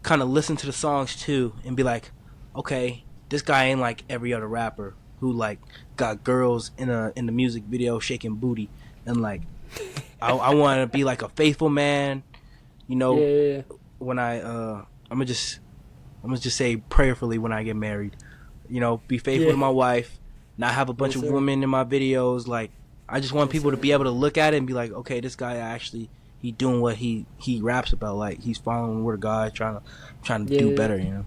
kind of listen to the songs too and be like, okay, this guy ain't like every other rapper who like got girls in the music video shaking booty, and like I want to be like a faithful man, you know. Yeah. When I'm gonna just say prayerfully when I get married, you know, be faithful to my wife, not have a bunch of women in my videos. Like, I just want people to be able to look at it and be like, okay, this guy actually, he doing what he raps about. Like, he's following the word of God, trying to do better, you know.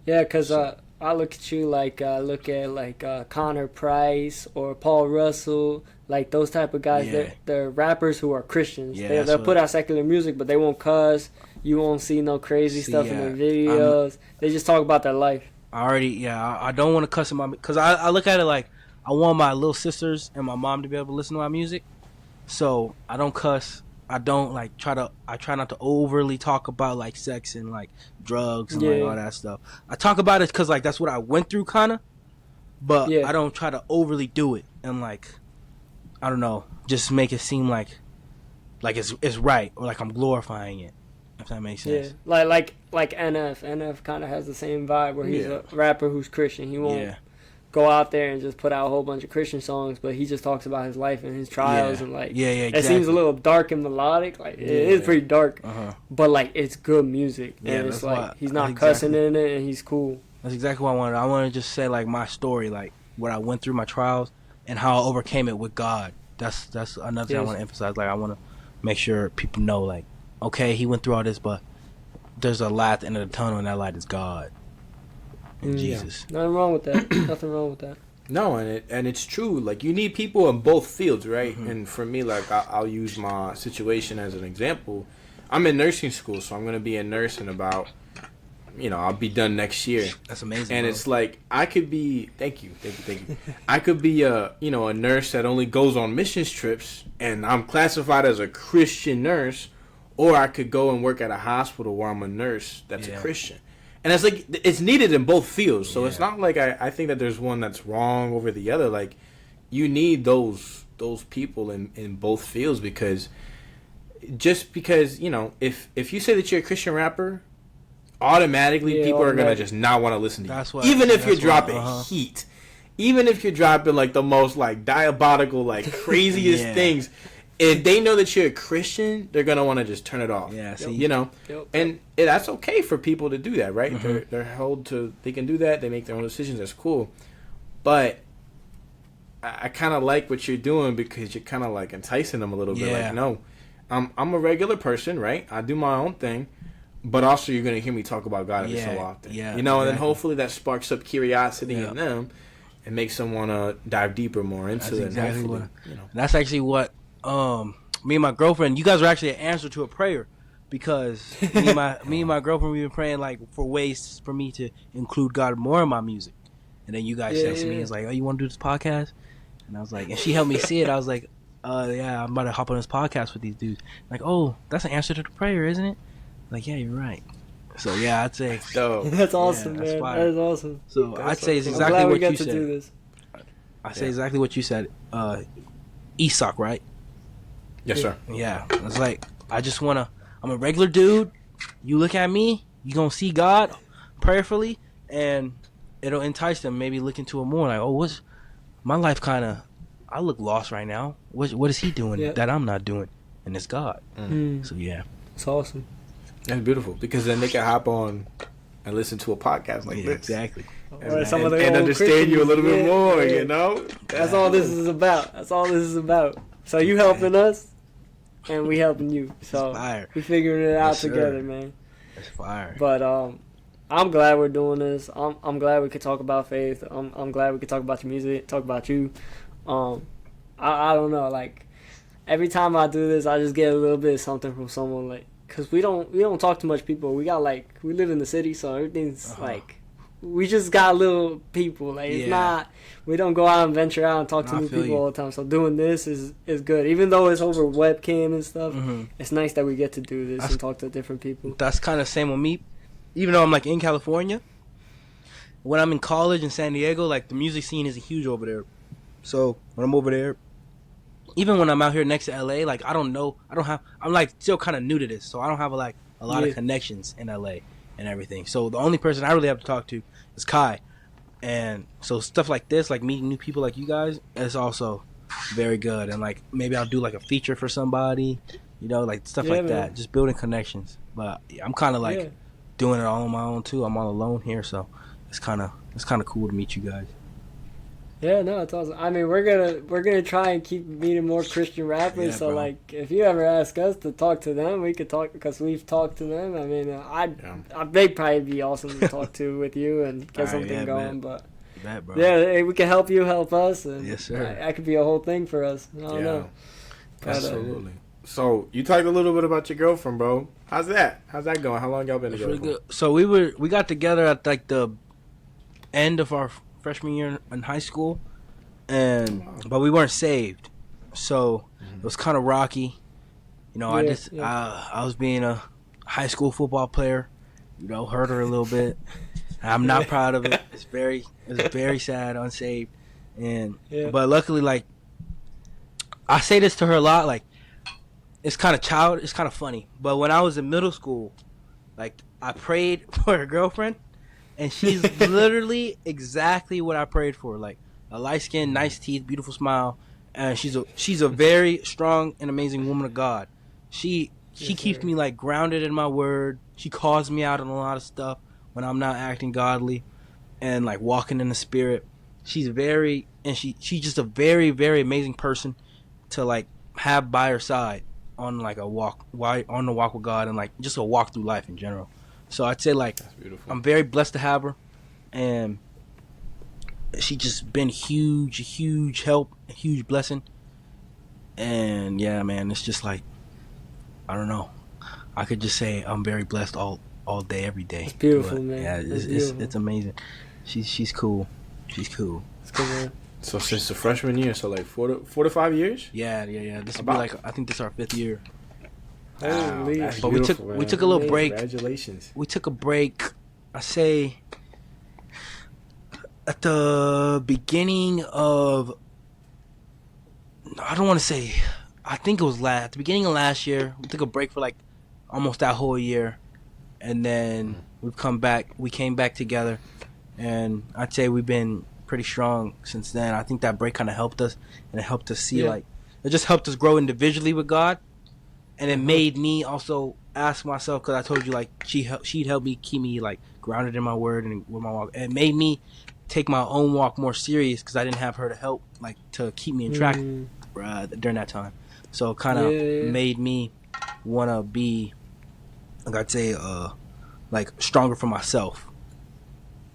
Yeah, because I look at you like look at like Connor Price or Paul Russell, like those type of guys. Yeah. They're rappers who are Christians. Yeah, they'll put out secular music, but they won't cuss. You won't see no crazy stuff in their videos. They just talk about their life. I don't want to cuss in my, because I look at it like I want my little sisters and my mom to be able to listen to my music, so I don't cuss. I don't like I try not to overly talk about like sex and like drugs and like all that stuff. I talk about it because like that's what I went through kind of, but I don't try to overly do it and like, I don't know, just make it seem like it's right, or like I'm glorifying it, if that makes sense. Yeah, like NF kind of has the same vibe where he's a rapper who's Christian. He won't go out there and just put out a whole bunch of Christian songs, but he just talks about his life and his trials and like exactly. It seems a little dark and melodic. Like it is pretty dark, but like it's good music, and it's like he's not cussing in it, and he's cool. That's exactly what I wanted. I want to just say like my story, like what I went through, my trials, and how I overcame it with God. That's another thing I want to emphasize. Like I want to make sure people know, like, okay, he went through all this, but there's a light at the end of the tunnel, and that light is God and Jesus. Nothing wrong with that. Nothing wrong with that. No, and it's true. Like, you need people in both fields, right? And for me, like, I'll use my situation as an example. I'm in nursing school, so I'm going to be a nurse in about, I'll be done next year. That's amazing. And bro. it's like, I could be, thank you. I could be a nurse that only goes on missions trips, and I'm classified as a Christian nurse, or I could go and work at a hospital where I'm a nurse that's a Christian. And it's like, it's needed in both fields. So it's not like I think that there's one that's wrong over the other. Like, you need those people in both fields, because just because, if you say that you're a Christian rapper, automatically people are going to just not want to listen to you. That's why, even if you're dropping heat. Even if you're dropping like the most like diabolical, like craziest things. If they know that you're a Christian, they're gonna want to just turn it off. Yeah, see, and that's okay for people to do that, right? They're held to, they can do that. They make their own decisions. That's cool. But I kind of like what you're doing, because you're kind of like enticing them a little bit. Like, no, I'm a regular person, right? I do my own thing, but also you're gonna hear me talk about God every so often. And then hopefully that sparks up curiosity in them and makes them want to dive deeper more into it. Exactly what. That's actually what. Me and my girlfriend, you guys are actually an answer to a prayer, because me and my girlfriend, we've been praying like for ways for me to include God more in my music, and then you guys texted me, it's like, oh, you want to do this podcast? And I was like, and she helped me see it. I was like, yeah, I'm about to hop on this podcast with these dudes. Like, oh, that's an answer to the prayer, isn't it? Like, yeah, you're right. So yeah, I'd say that's awesome, man. That is awesome. So I'd say it's exactly what you said. I say exactly what you said. Isak, right? Yes, sir. Yeah, it's like, I'm a regular dude. You look at me, you gonna see God prayerfully, and it'll entice them, maybe look into it more. Like, oh, what's my life I look lost right now. What is he doing that I'm not doing? And it's God. So yeah. It's awesome. That's beautiful, because then they can hop on and listen to a podcast like this. Exactly. And understand you a little bit more, That's all this is about. So you helping us, and we helping you. So we figuring it out together, man. That's fire. But I'm glad we're doing this. I'm glad we could talk about faith. I'm glad we could talk about your music, talk about you. I don't know, like, every time I do this, I just get a little bit of something from someone, like, cause we don't talk to much people. We live in the city, so everything's like, we just got little people. Like, it's not, we don't go out and venture out and talk to new people all the time. So doing this is good. Even though it's over webcam and stuff, it's nice that we get to do this and talk to different people. That's kind of same with me. Even though I'm like in California, when I'm in college in San Diego, like the music scene isn't huge over there. So when I'm over there, even when I'm out here next to LA, like I'm like still kind of new to this, so I don't have a lot of connections in LA and everything. So the only person I really have to talk to is Kai, and so stuff like this, like meeting new people like you guys, is also very good. And like maybe I'll do like a feature for somebody, like stuff like that, just building connections. But I'm kind of like doing it all on my own too. I'm all alone here, so it's kind of cool to meet you guys. Yeah, no, it's awesome. I mean, we're gonna try and keep meeting more Christian rappers. So, bro. Like, if you ever ask us to talk to them, we could talk because we've talked to them. I mean, they'd probably be awesome to talk to with you and get something going. But bro. Yeah, we can help you, help us. And yes, sir. That could be a whole thing for us. I don't know. Absolutely. So you talked a little bit about your girlfriend, bro. How's that going? How long y'all been together? Really good. So we got together at like the end of our freshman year in high school, but we weren't saved, so it was kind of rocky. I was being a high school football player, hurt her a little bit. I'm not proud of it. It's very sad, unsaved, but luckily, like, I say this to her a lot, like, it's kind of funny, but when I was in middle school, like, I prayed for her girlfriend. And she's literally exactly what I prayed for, like a light skin, nice teeth, beautiful smile, and she's a very strong and amazing woman of God. She keeps me like grounded in my word. She calls me out on a lot of stuff when I'm not acting godly, and like walking in the spirit. She's she's just a very, very amazing person to like have by her side on like the walk with God, and like just a walk through life in general. So I'd say, like, I'm very blessed to have her, and she just been huge help, a huge blessing. And yeah, man, it's just like, I don't know, I could just say I'm very blessed all day, every day. It's beautiful, man. Yeah, it's amazing. She's cool. It's cool, man. So since the freshman year, so like 4 to 5 years. Yeah. This will be like, I think this is our 5th year. Holy, but we took a little break. Congratulations. We took a break. I say at the beginning of, I don't want to say, I think it was at the beginning of last year. We took a break for like almost that whole year, and then we came back together, and I'd say we've been pretty strong since then. I think that break kind of helped us, and it helped us see like, it just helped us grow individually with God. And it made me also ask myself, because I told you, like, she'd help me keep me, like, grounded in my word and with my walk. It made me take my own walk more serious because I didn't have her to help, like, to keep me in track during that time. So it kind of made me want to be, like I'd say, like, stronger for myself.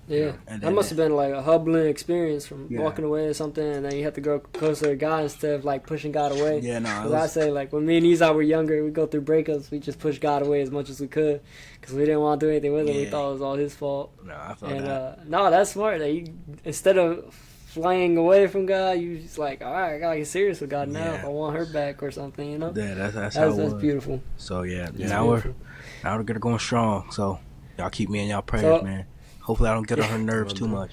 Yeah, that must have been like a humbling experience from walking away or something, and then you have to go closer to God instead of like pushing God away. Yeah, no. Because I say, like, when me and Izai were younger, we go through breakups, we just pushed God away as much as we could because we didn't want to do anything with him. We thought it was all his fault. No, I felt that. No, that's smart. Like, instead of flying away from God, you just like, all right, I gotta get serious with God now if I want her back or something, you know? Yeah, that's how it was. That's beautiful. So now we're going strong. So y'all keep me in y'all prayers, man. Hopefully I don't get on her nerves too much.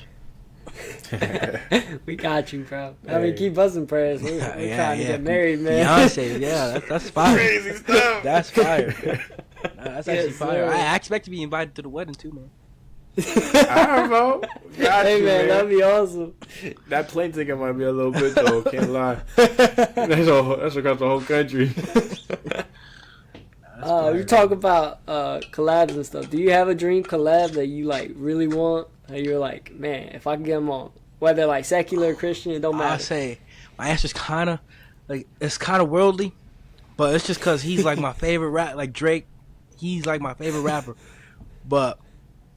We got you, bro. I mean, keep us in prayers. We're trying to get married, man. Beyonce, that's fire. Crazy stuff. That's fire. That's actually fire. I expect to be invited to the wedding too, man. Alright, bro. Hey, man, that'd be awesome. That plane ticket might be a little bit though. Can't lie. That's across the whole country. You talk about collabs and stuff. Do you have a dream collab that you like really want? That you're like, man, if I can get them on, whether like secular or Christian, it don't matter. I say my answer's kind of like, it's kind of worldly, but it's just because he's like my favorite rap. Like Drake, he's like my favorite rapper. But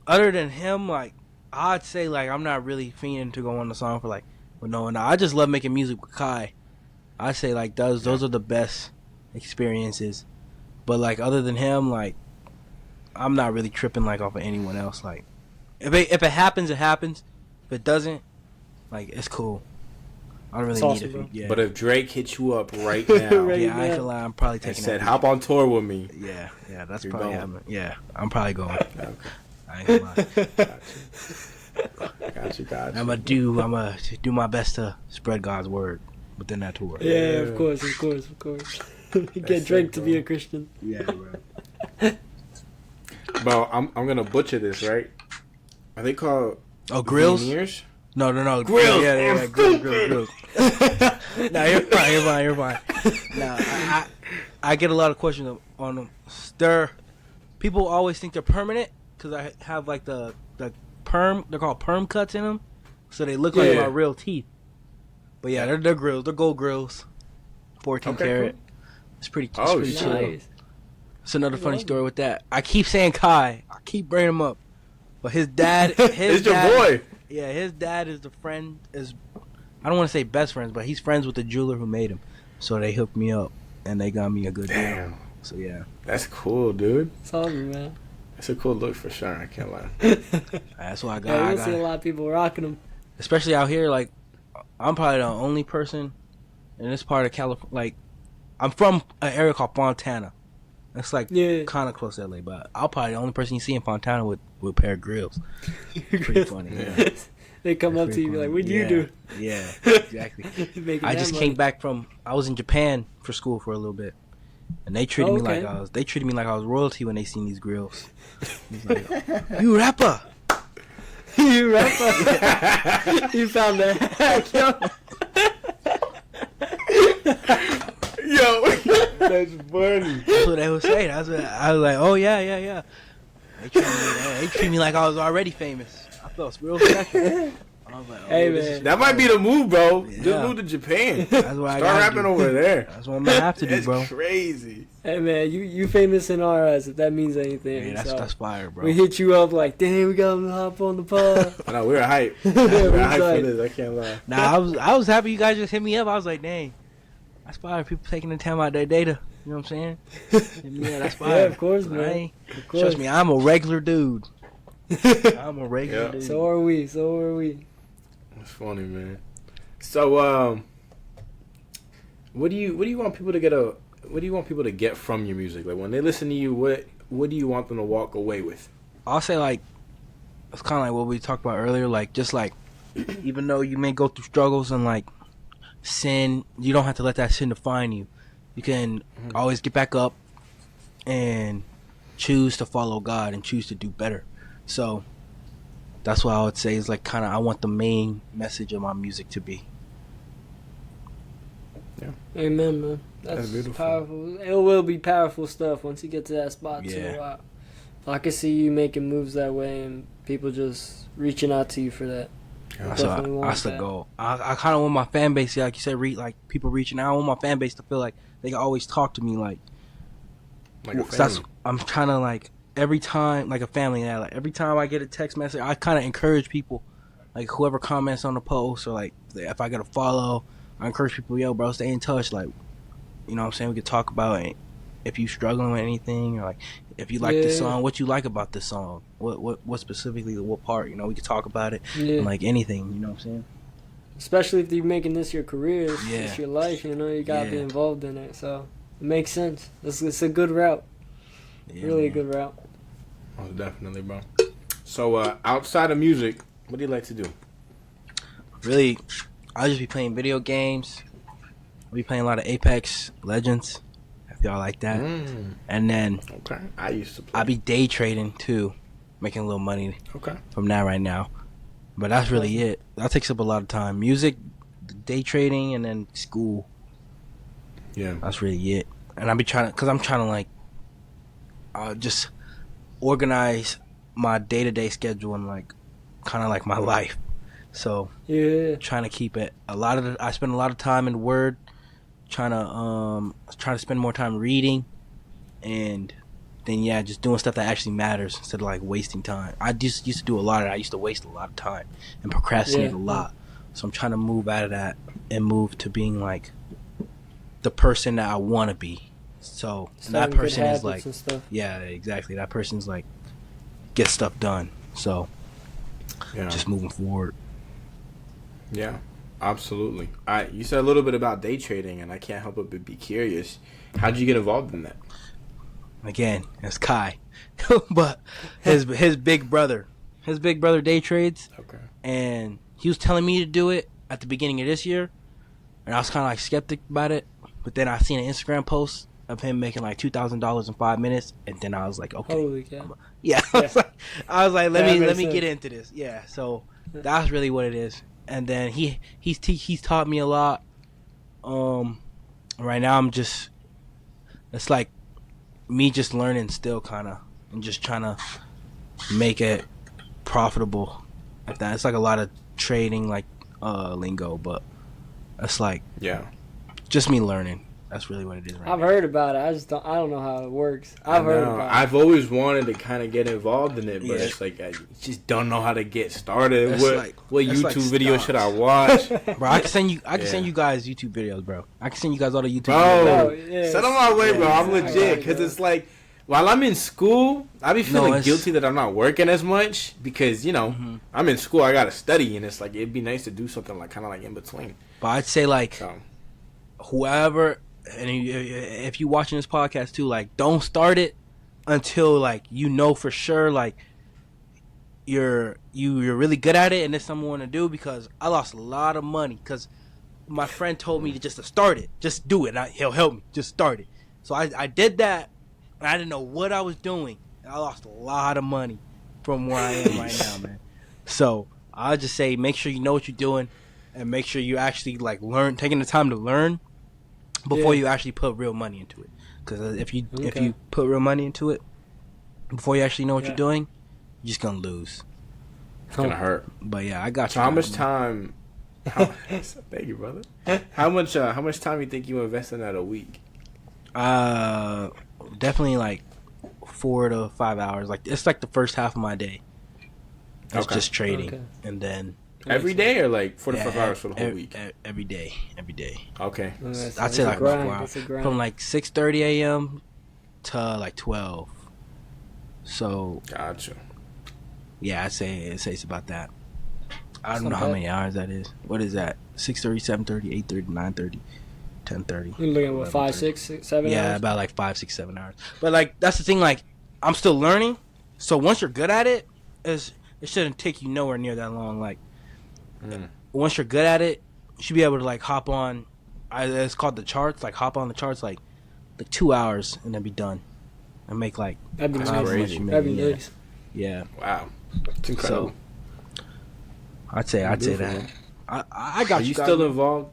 other than him, like, I'd say like I'm not really fiending to go on the song for like with no one. I just love making music with Kai. I say like those are the best experiences. But like other than him, like I'm not really tripping like off of anyone else. Like if it happens, it happens. If it doesn't, like it's cool. I don't really need it. Yeah. But if Drake hits you up right now, I ain't gonna lie, I'm probably taking. Said, hop on tour with me. Yeah, that's probably happening. Yeah, I'm probably going. Okay. I ain't gonna lie. Got you. I'm gonna do my best to spread God's word. within that tour. Yeah, of course. You get Drake to be a Christian. Yeah, bro. Bro, I'm gonna butcher this, right? Are they called grills? veneers? No. Grills. Yeah, grills. No, you're fine. No, I get a lot of questions on them. People always think they're permanent because I have like the perm. They're called perm cuts in them, so they look like my real teeth. But yeah, they're grills. They're gold grills. 14 karat. Cool. It's pretty chill. Nice. It's another funny story with that. I keep saying Kai. I keep bringing him up, but his dad. It's your boy. Yeah, his dad is the friend. I don't want to say best friends, but he's friends with the jeweler who made him. So they hooked me up, and they got me a good deal. So yeah, that's cool, dude. It's all good, man. It's a cool look for sure. I can't lie. That's what I got. Yeah, you'll see a lot of people rocking them, especially out here. Like, I'm probably the only person in this part of California. Like, I'm from an area called Fontana. It's like kind of close to LA, but I'm probably the only person you see in Fontana with a pair of grills. Pretty funny. Yeah. They come up to you and be like, what do you do? Yeah, exactly. I just came back from, I was in Japan for school for a little bit. And they treated me like I was royalty when they seen these grills. He's like, you rapper. You rapper. You found that hack, yo. That's funny. That's what they would say. I was like, oh yeah. They treat me like I was already famous. I felt real special. I was like, hey man, that might be the move, bro. Yeah. Just move to Japan. That's what Start rapping over there. That's what I'm gonna have to do, bro. That's crazy. Hey man, you famous in our eyes if that means anything. Yeah, that's fire, bro. We hit you up like, damn, we got to hop on the pod. I know, we were hype. We were hype for this. I can't lie. Nah, I was happy you guys just hit me up. I was like, dang, that's fire. People taking the time out their data. You know what I'm saying? Yeah, that's fire. Yeah, of course, man. Of course. Trust me, I'm a regular dude. I'm a regular dude. So are we. That's funny, man. So, what do you want people to get what do you want people to get from your music? Like when they listen to you, what do you want them to walk away with? I'll say like it's kind of like what we talked about earlier. Like just like even though you may go through struggles and like sin, you don't have to let that sin define you. You can always get back up and choose to follow God and choose to do better. So that's what I would say is like kind of I want the main message of my music to be. Yeah. Amen, man. That's beautiful. Powerful. It will be powerful stuff once you get to that spot too. I can see you making moves that way and people just reaching out to you for that. Yeah. That's the goal. I kind of want my fan base, like you said, like people reaching out. I want my fan base to feel like they can always talk to me like a family. I'm trying to like every time like a family. Yeah, like every time I get a text message, I kind of encourage people, like whoever comments on the post or like if I get a follow, I encourage people, yo, bro, stay in touch. Like, you know what I'm saying? We could talk about it. If you struggling with anything or like if you like this song, what you like about this song, what specifically, what part, you know, we could talk about it. And like anything, you know what I'm saying? Especially if you're making this your career, it's your life, you know, you gotta be involved in it. So it makes sense. It's a good route. Really a good route. Oh, definitely, bro. So outside of music, what do you like to do? Really, I'll just be playing video games. I'll be playing a lot of Apex Legends, if y'all like that. And then I used to play. I'll be day trading too, making a little money from that right now. But that's really it. That takes up a lot of time. Music, day trading, and then school. Yeah. That's really it. And I'll be trying to, because I'm trying to like just organize my day-to-day schedule and like kind of like my life. So trying to keep it. I spend a lot of time in Word, trying to spend more time reading, and then just doing stuff that actually matters instead of like wasting time. I just used to do a lot of that. I used to waste a lot of time and procrastinate a lot. So I'm trying to move out of that and move to being like the person that I want to be. So that person is like, exactly. That person's like, get stuff done. So just moving forward. Yeah, absolutely. You said a little bit about day trading, and I can't help but be curious. How'd you get involved in that? Again, it's Kai, but his big brother day trades. Okay. And he was telling me to do it at the beginning of this year, and I was kind of like skeptic about it. But then I seen an Instagram post of him making like $2,000 in 5 minutes, and then I was like, okay, holy cow. yeah. I was like, let me sense. get into this. Yeah, so that's really what it is. And then he's taught me a lot. Right now it's like me just learning still, kind of, and just trying to make it profitable. Like that, it's like a lot of trading, like lingo, but it's like just me learning. That's really what it is. I've heard about it. I don't know how it works. I've heard about it. I've always wanted to kind of get involved in it, but it's like I just don't know how to get started. What YouTube video should I watch? Bro, I can send you guys YouTube videos, bro. I can send you guys all the YouTube videos. Send them my way, bro. I'm legit, because it's like, while I'm in school, I be feeling guilty that I'm not working as much because, you know, I'm in school, I gotta study, and it's like, it'd be nice to do something like kind of like in between. But I'd say like whoever, and if you watching this podcast too, like, don't start it until like you know for sure like you're really good at it and it's something you want to do. Because I lost a lot of money because my friend told me to start it, just do it. He'll help me, just start it. So I did that. I didn't know what I was doing. I lost a lot of money from where I am right now, man. So I'll just say, make sure you know what you're doing, and make sure you actually like taking the time to learn before you actually put real money into it. Because if you put real money into it before you actually know what you're doing, you're just gonna lose. It's gonna hurt. But yeah, I got you. So how much time? Thank you, brother. How much time you think you invest in that a week? Definitely like 4 to 5 hours. Like, it's like the first half of my day. It's just trading, and then every day or like 4 to 5 hours for the whole week. Every day. Okay, I'd say like from like 6:30 a.m. to like 12. So gotcha. Yeah, I'd say it's about that. I don't know how many hours that is. What is that? 6:30, 7:30, 8:30, 9:30. 10:30. You're looking at what, 5, 6, 7 hours? Yeah, about like 5, 6, 7 hours. But like, that's the thing. Like, I'm still learning. So once you're good at it, it shouldn't take you nowhere near that long. Like, once you're good at it, you should be able to like hop on. It's called the charts. Like, hop on the charts like 2 hours and then be done, and make like that'd be nice. That'd be nice. Yeah. Wow. It's incredible. So, I'd say that. I got you. Are you still involved?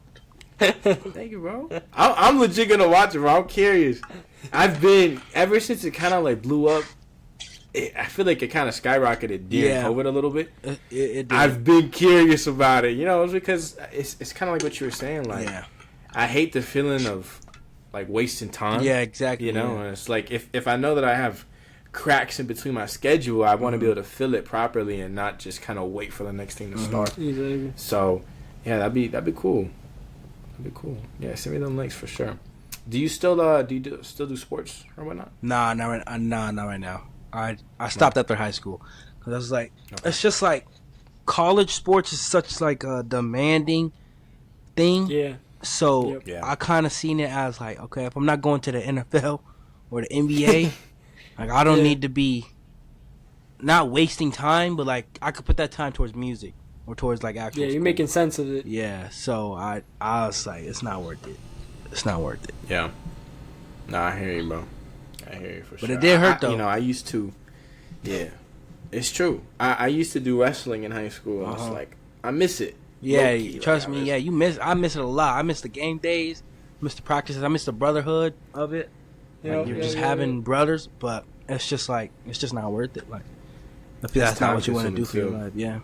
Thank you, bro. I'm legit gonna watch it, bro. I'm curious. I've been ever since it kind of like blew up. I feel like it kind of skyrocketed during COVID a little bit. It did. I've been curious about it. You know, it's because it's kind of like what you were saying. Like, I hate the feeling of like wasting time. Yeah, exactly. You know, and it's like if I know that I have cracks in between my schedule, I want to be able to fill it properly and not just kind of wait for the next thing to start. Exactly. So, yeah, that'd be cool. That'd be cool. Yeah, send me them links for sure. Do you still do sports or whatnot? Nah, not right now. I stopped after high school because I was like, it's just like college sports is such like a demanding thing. Yeah. So I kind of seen it as like, okay, if I'm not going to the NFL or the NBA, like I don't need to be not wasting time, but like I could put that time towards music. Or towards like actual. Yeah, you're making sense of it. Yeah, so I was like, it's not worth it. It's not worth it. Yeah. Nah, I hear you, bro. I hear you for sure. But it did hurt though. You know, I used to. Yeah, it's true. I used to do wrestling in high school, and it's like I miss it. Yeah, trust me. Yeah, I miss it a lot. I miss the game days. I miss the practices. I miss the brotherhood of it. Like, you're just having brothers, but it's just like it's just not worth it. Like, I feel that's not what you want to do for your life. Yeah.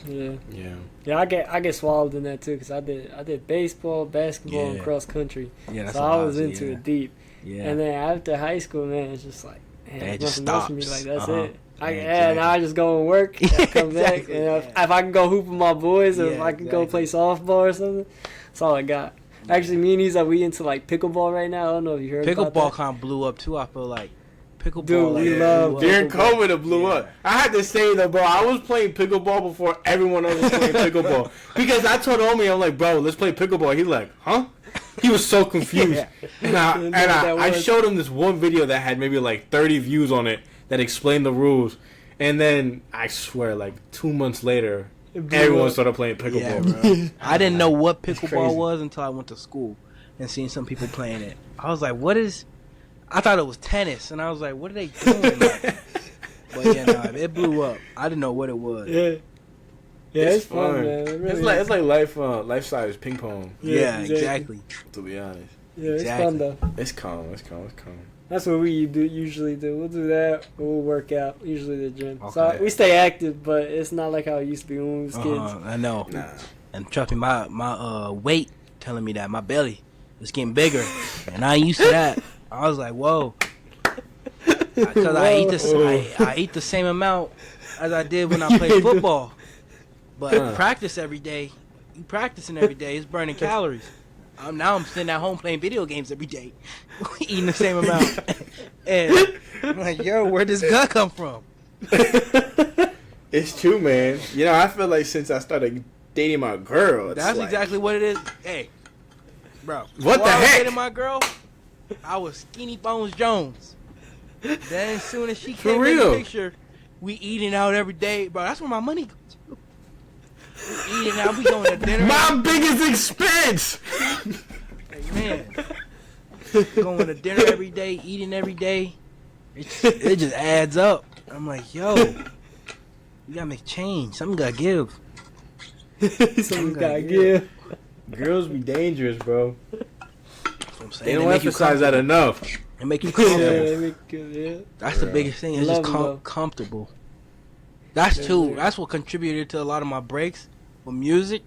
Yeah. I get swallowed in that too because I did baseball, basketball, and cross country. Yeah, that's so I was into it deep. Yeah. And then after high school, man, it's just like, man, it just nothing else stops. for me. Like that's it. Exactly. Now I just go and work. And come back, and if I can go hoop with my boys, or if I can go play softball or something, that's all I got. Actually, me and Isa, we into like pickleball right now. I don't know if you heard about that. Pickleball kind of blew up too. I feel like. Pickleball, dude, we love during COVID it blew up. I had to say that, bro. I was playing pickleball before everyone else was playing pickleball because I told homie, I'm like, bro, let's play pickleball. He's like, huh? He was so confused. And I showed him this one video that had maybe like 30 views on it that explained the rules, and then I swear, like 2 months later, everyone started playing pickleball, bro. I didn't know what pickleball was until I went to school and seen some people playing it. I was like, what is... I thought it was tennis, and I was like, what are they doing? But yeah, no, it blew up. I didn't know what it was. Yeah, it's fun, man. It's like life-size ping pong. Yeah, exactly. To be honest. Yeah, it's fun though. It's calm. That's what we usually do. We'll do that, or we'll work out. Usually the gym. Okay. So we stay active, but it's not like how it used to be when we was kids. I know. Nah. And trust me, my weight telling me that my belly is getting bigger, and I ain't used to that. I was like, whoa, because I eat the same amount as I did when I played football, but practice every day. You practicing every day, it's burning calories. Now I'm sitting at home playing video games every day, eating the same amount. And I'm like, yo, where'd this gut come from? It's true, man. You know, I feel like since I started dating my girl, that's like, exactly what it is. Hey, bro, what the heck? Dating my girl, I was Skinny Bones Jones. Then as soon as she came in the picture, we eating out every day, bro. That's where my money goes. We eating out, we going to dinner. My biggest expense. Hey, man, going to dinner every day, eating every day. It just adds up. I'm like, yo, you gotta make change. Something gotta give. Something gotta give. Girls be dangerous, bro. They don't make emphasize that enough. They make you comfortable. Yeah. That's the biggest thing. It's just comfortable. That's what contributed to a lot of my breaks with music.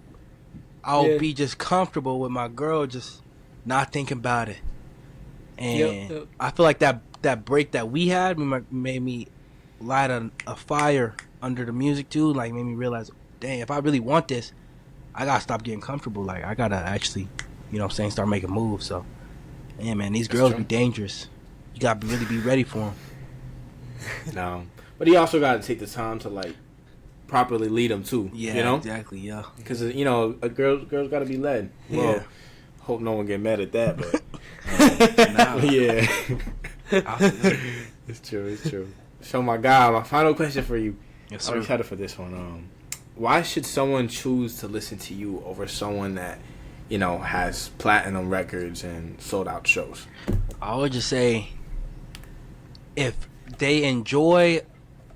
I'll be just comfortable with my girl, just not thinking about it. And I feel like that break that we had made me light a fire under the music too. Like, made me realize, dang, if I really want this, I gotta stop getting comfortable. Like, I gotta actually, you know what I'm saying, start making moves. So, yeah, man, these girls be dangerous. You gotta really be ready for them. No. But he also got to take the time to, like, properly lead them, too. Yeah, you know? Exactly, yeah. Because, you know, a girl's got to be led. Yeah. Well, hope no one get mad at that, but... yeah. It's true. So, my guy, my final question for you. Yes, sir. I'm excited for this one. Why should someone choose to listen to you over someone that, you know, has platinum records and sold out shows? I would just say, if they enjoy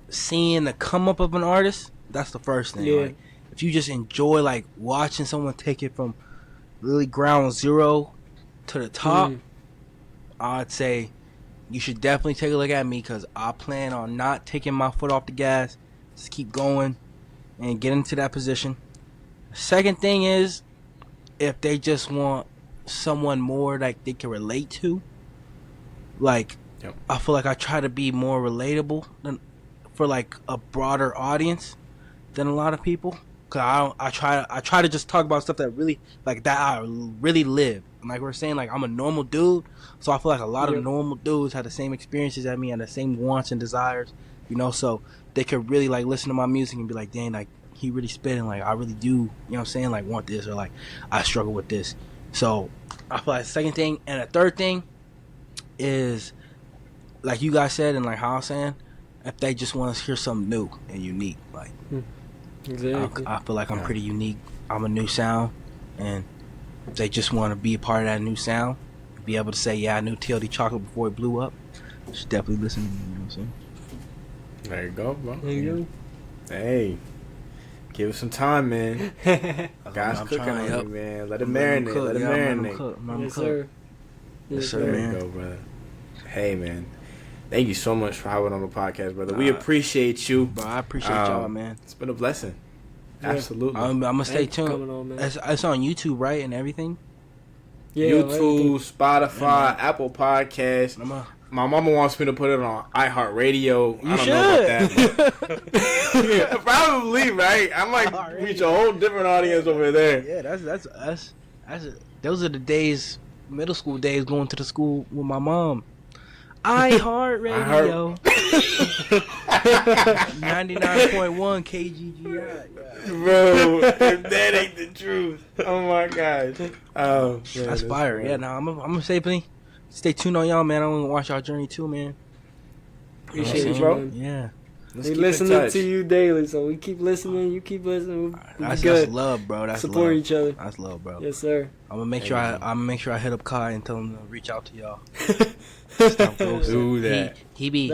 seeing the come up of an artist, that's the first thing. Like, if you just enjoy, like, watching someone take it from really ground zero to the top, I'd say you should definitely take a look at me, because I plan on not taking my foot off the gas. Just keep going and get into that position. Second thing is, if they just want someone more like they can relate to, like, I feel like I try to be more relatable than for like a broader audience than a lot of people. Cause I try to just talk about stuff that really, like, that I really live. And like we're saying, like, I'm a normal dude, so I feel like a lot of normal dudes have the same experiences as me and the same wants and desires, you know. So they could really, like, listen to my music and be like, dang, like, he really spitting, like, I really do, you know what I'm saying, like, want this, or like, I struggle with this. So I feel like the second thing, and the third thing is, like you guys said, and like how I was saying, if they just want to hear something new and unique, like, exactly. I feel like I'm pretty unique. I'm a new sound, and if they just want to be a part of that new sound, be able to say, yeah, I knew TLD Chocolate before it blew up, you should definitely listen to me, you know what I'm saying? There you go, bro. There you go. Hey, give it some time, man. God's cooking on you, man. Let it marinate. Let it marinate. Yes, sir. Yes, sir, There man. you go, brother. Hey, man. Thank you so much for having on the podcast, brother. We appreciate you. Bro, I appreciate y'all, man. It's been a blessing. Yeah. Absolutely. I'm gonna stay tuned. On, It's on YouTube, right, and everything? Yeah, YouTube, Spotify, Apple Podcasts. My mama wants me to put it on iHeartRadio. You I don't should. know about that. Probably, right? I might reach a whole different audience over there. Yeah, that's those are the days, middle school days, going to the school with my mom. iHeartRadio. 99.1 KGGI. Bro, that ain't the truth. Oh my gosh. Oh, man, that's fire. Yeah, now I'm gonna stay tuned on y'all, man. I'm gonna watch y'all journey too, man. Appreciate you, bro. Yeah. Let's They keep in listening touch. to you daily, so we keep listening. You keep listening. That's good. love, bro. That's Support love. each other. That's love, bro. Yes, sir. I'm gonna make sure I hit up Kai and tell him to reach out to y'all. Do that. He be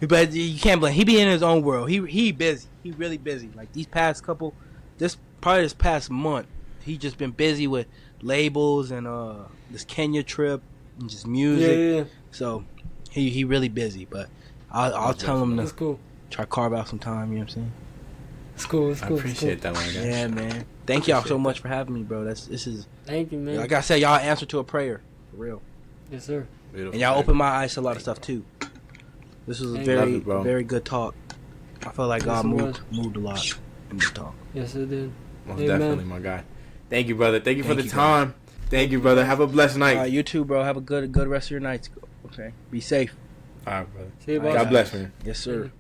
but you can't blame. He be in his own world. He busy. He really busy. Like these past past month, he just been busy with labels and this Kenya trip and just music. Yeah. So he really busy. But I'll tell him That's to cool. try to carve out some time. You know what I'm saying? It's cool. It's cool. I appreciate that one, guys. Yeah, man. Thank y'all so much for having me, bro. This is. Thank you, man. Like I said, y'all answer to a prayer, for real. Yes, sir. Beautiful, And y'all opened my eyes to a lot of stuff too. This was a very good talk. I felt like God moved a lot in this talk. Yes, it did. Most definitely, my guy. Thank you, brother. Thank you for the time. Thank you, brother. Have a blessed night. You too, bro. Have a good rest of your nights. Okay. Be safe. All right, brother. See you, boss. God bless, man. Yes, sir.